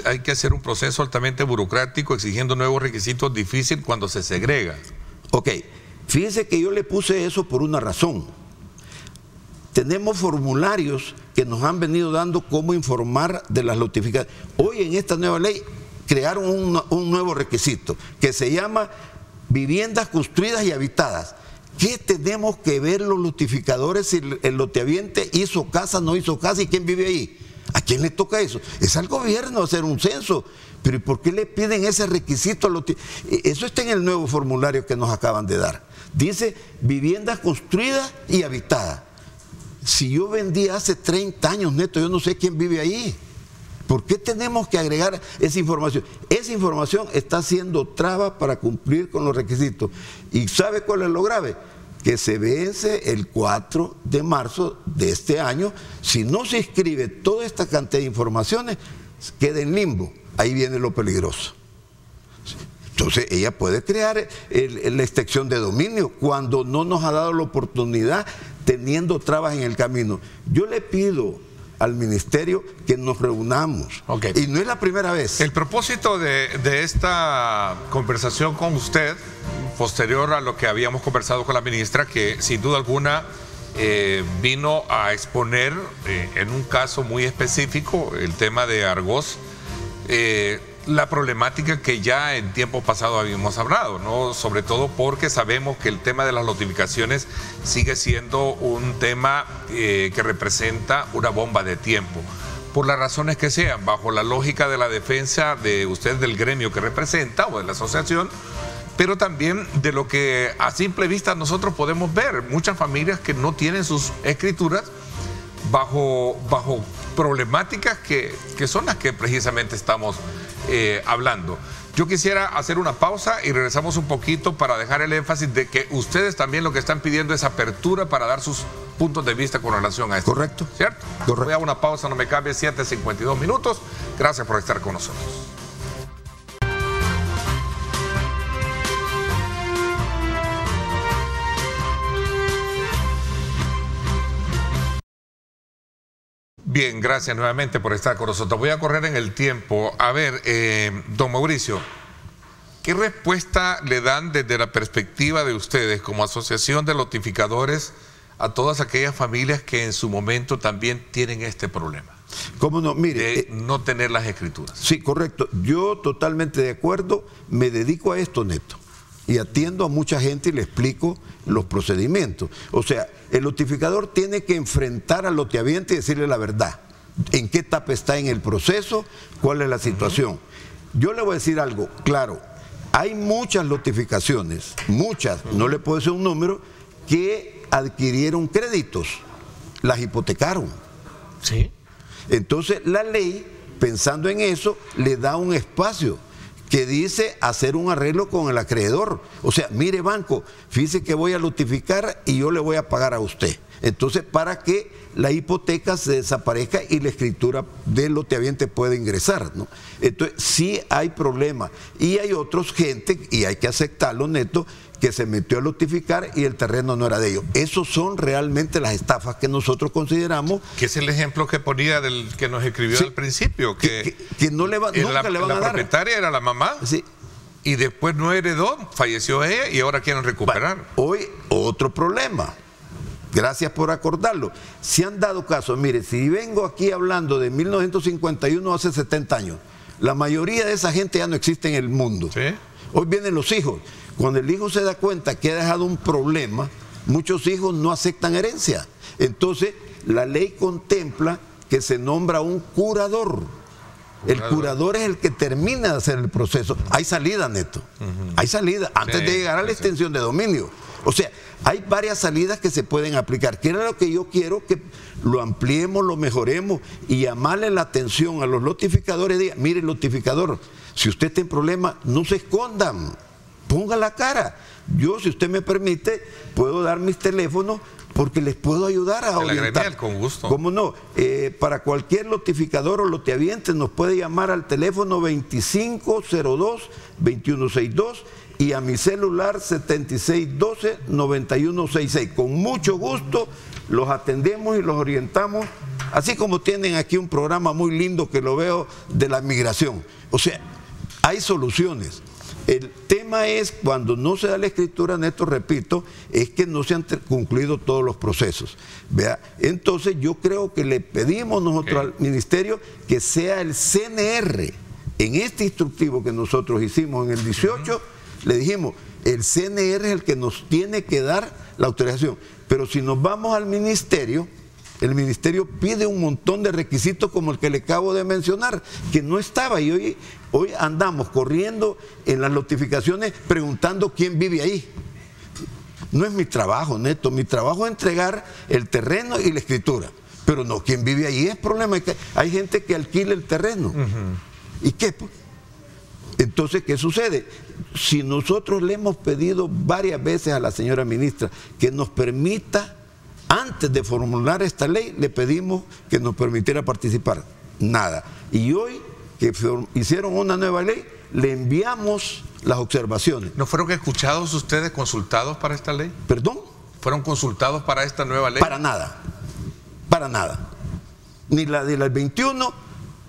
hay que hacer un proceso altamente burocrático, exigiendo nuevos requisitos, difícil cuando se segrega. Ok, fíjense que yo le puse eso por una razón. Tenemos formularios que nos han venido dando cómo informar de las notificaciones. Hoy en esta nueva ley crearon un nuevo requisito que se llama viviendas construidas y habitadas. ¿Qué tenemos que ver los notificadores si el lotehabiente hizo casa, no hizo casa y quién vive ahí? ¿A quién le toca eso? Es al gobierno hacer un censo. Pero ¿y por qué le piden ese requisito? Eso está en el nuevo formulario que nos acaban de dar. Dice viviendas construidas y habitadas. Si yo vendí hace 30 años, Neto, yo no sé quién vive ahí. ¿Por qué tenemos que agregar esa información? Esa información está haciendo trabas para cumplir con los requisitos. ¿Y sabe cuál es lo grave? Que se vence el 4 de marzo de este año. Si no se inscribe toda esta cantidad de informaciones, queda en limbo. Ahí viene lo peligroso. Entonces ella puede crear la extensión de dominio cuando no nos ha dado la oportunidad, teniendo trabas en el camino. Yo le pido al ministerio que nos reunamos. Okay. Y no es la primera vez. El propósito de esta conversación con usted, posterior a lo que habíamos conversado con la ministra, que sin duda alguna vino a exponer en un caso muy específico, el tema de Argos, la problemática que ya en tiempo pasado habíamos hablado, ¿no? Sobre todo porque sabemos que el tema de las notificaciones sigue siendo un tema que representa una bomba de tiempo, por las razones que sean, bajo la lógica de la defensa de usted del gremio que representa o de la asociación, pero también de lo que a simple vista nosotros podemos ver, muchas familias que no tienen sus escrituras bajo problemáticas que son las que precisamente estamos hablando. Yo quisiera hacer una pausa y regresamos un poquito para dejar el énfasis de que ustedes también lo que están pidiendo es apertura para dar sus puntos de vista con relación a esto. Correcto. ¿Cierto? Correcto. Voy a una pausa, no me cambie, 7:52 minutos. Gracias por estar con nosotros. Bien, gracias nuevamente por estar con nosotros. Voy a correr en el tiempo. A ver, don Mauricio, ¿qué respuesta le dan desde la perspectiva de ustedes como asociación de notificadores a todas aquellas familias que en su momento también tienen este problema? ¿Cómo no? Mire, de no tener las escrituras. Sí, correcto. Yo totalmente de acuerdo. Me dedico a esto, Neto. Y atiendo a mucha gente y le explico los procedimientos. O sea, el notificador tiene que enfrentar al lotehabiente y decirle la verdad. ¿En qué etapa está en el proceso? ¿Cuál es la situación? Yo le voy a decir algo, claro, hay muchas notificaciones, muchas, no le puedo decir un número, que adquirieron créditos, las hipotecaron. Sí. Entonces la ley, pensando en eso, le da un espacio que dice hacer un arreglo con el acreedor. O sea, mire banco, fíjese que voy a notificar y yo le voy a pagar a usted. Entonces, para que la hipoteca se desaparezca y la escritura del lotehabiente pueda ingresar, ¿no? Entonces, sí hay problemas. Y hay otros gente, y hay que aceptarlo, Neto, que se metió a notificar y el terreno no era de ellos. Esos son realmente las estafas que nosotros consideramos. Que es el ejemplo que ponía del que nos escribió sí, al principio. Que no le va, nunca le van a dar. La propietaria era la mamá. Sí. Y después no heredó, falleció ella y ahora quieren recuperar. Bueno, hoy otro problema. Gracias por acordarlo. Si han dado caso, mire, si vengo aquí hablando de 1951, hace 70 años, la mayoría de esa gente ya no existe en el mundo. ¿Sí? Hoy vienen los hijos. Cuando el hijo se da cuenta que ha dejado un problema, muchos hijos no aceptan herencia. Entonces, la ley contempla que se nombra un curador. El curador es el que termina de hacer el proceso. Hay salida, Neto. Hay salida antes de llegar a la extensión de dominio. O sea, hay varias salidas que se pueden aplicar. Que era lo que yo quiero, que lo ampliemos, lo mejoremos y llamarle la atención a los notificadores. Diga, mire, notificador, si usted está en problema, no se escondan. Ponga la cara. Yo, si usted me permite, puedo dar mis teléfonos porque les puedo ayudar a orientar. Con gusto. ¿Cómo no? Para cualquier notificador o lotehabiente nos puede llamar al teléfono 2502-2162 y a mi celular 7612-9166. Con mucho gusto los atendemos y los orientamos, así como tienen aquí un programa muy lindo que lo veo de la migración. O sea, hay soluciones. El tema es cuando no se da la escritura, Neto, repito, es que no se han concluido todos los procesos. ¿Vea? Entonces yo creo que le pedimos nosotros al ministerio que sea el CNR. En este instructivo que nosotros hicimos en el 18, le dijimos, el CNR es el que nos tiene que dar la autorización. Pero si nos vamos al ministerio, el ministerio pide un montón de requisitos como el que le acabo de mencionar, que no estaba, y hoy andamos corriendo en las notificaciones preguntando quién vive ahí. No es mi trabajo, Neto, mi trabajo es entregar el terreno y la escritura, pero no, quién vive ahí es problema. Hay gente que alquila el terreno. ¿Y qué? Pues? Entonces, ¿qué sucede? Si nosotros le hemos pedido varias veces a la señora ministra que nos permita, antes de formular esta ley, le pedimos que nos permitiera participar. Nada. Y hoy, que hicieron una nueva ley, le enviamos las observaciones. ¿No fueron escuchados ustedes, consultados para esta ley? ¿Perdón? ¿Fueron consultados para esta nueva ley? Para nada. Para nada. ni la del 21,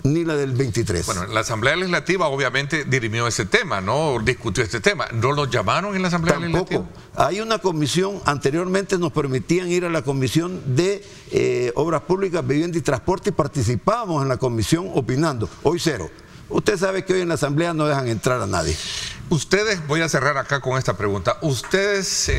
ni la del 23. Bueno, la Asamblea Legislativa obviamente dirimió ese tema, ¿no? Discutió este tema. ¿No los llamaron en la Asamblea Legislativa? Tampoco. Hay una comisión, anteriormente nos permitían ir a la Comisión de Obras Públicas, Vivienda y Transporte y participábamos en la comisión opinando. Hoy cero. Usted sabe que hoy en la Asamblea no dejan entrar a nadie. Ustedes, voy a cerrar acá con esta pregunta, ustedes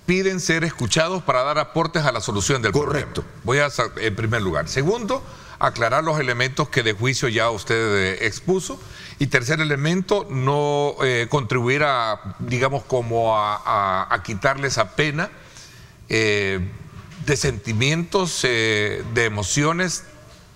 piden ser escuchados para dar aportes a la solución del Correcto. problema. Voy a, en primer lugar. Segundo, aclarar los elementos que de juicio ya usted expuso. Y tercer elemento, no contribuir a, digamos, como a quitarle esa pena de sentimientos, de emociones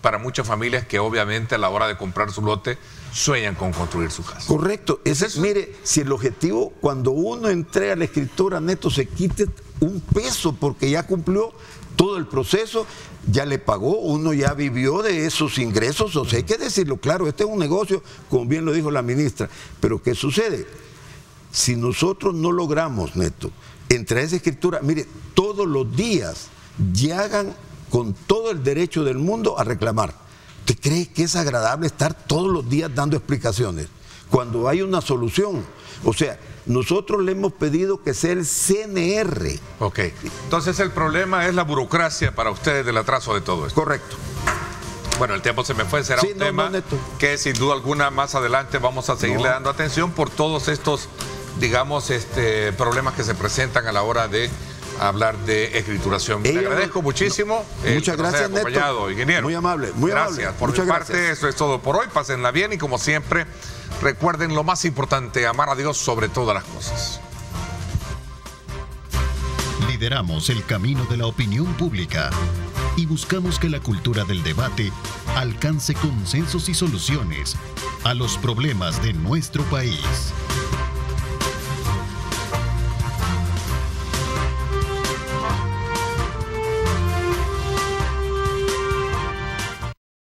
para muchas familias que obviamente a la hora de comprar su lote sueñan con construir su casa. Correcto. Mire, si el objetivo, cuando uno entrega la escritura, neto, se quite un peso porque ya cumplió todo el proceso, ya le pagó, uno ya vivió de esos ingresos, o sea, hay que decirlo claro, este es un negocio, como bien lo dijo la ministra, pero ¿qué sucede? Si nosotros no logramos, neto, entregar esa escritura, mire, todos los días llegan con todo el derecho del mundo a reclamar. ¿Usted cree que es agradable estar todos los días dando explicaciones cuando hay una solución? O sea, nosotros le hemos pedido que sea el CNR. Ok, entonces el problema es la burocracia para ustedes del atraso de todo esto. Correcto. Bueno, el tiempo se me fue, será un tema que sin duda alguna más adelante vamos a seguirle dando atención por todos estos, digamos, problemas que se presentan a la hora de hablar de escrituración. Le agradezco muchísimo. Muchas gracias, Neto. Ingeniero. Muy amable, muy amable. Gracias. Por mi parte, eso es todo por hoy. Pásenla bien y como siempre, recuerden lo más importante, amar a Dios sobre todas las cosas. Lideramos el camino de la opinión pública y buscamos que la cultura del debate alcance consensos y soluciones a los problemas de nuestro país.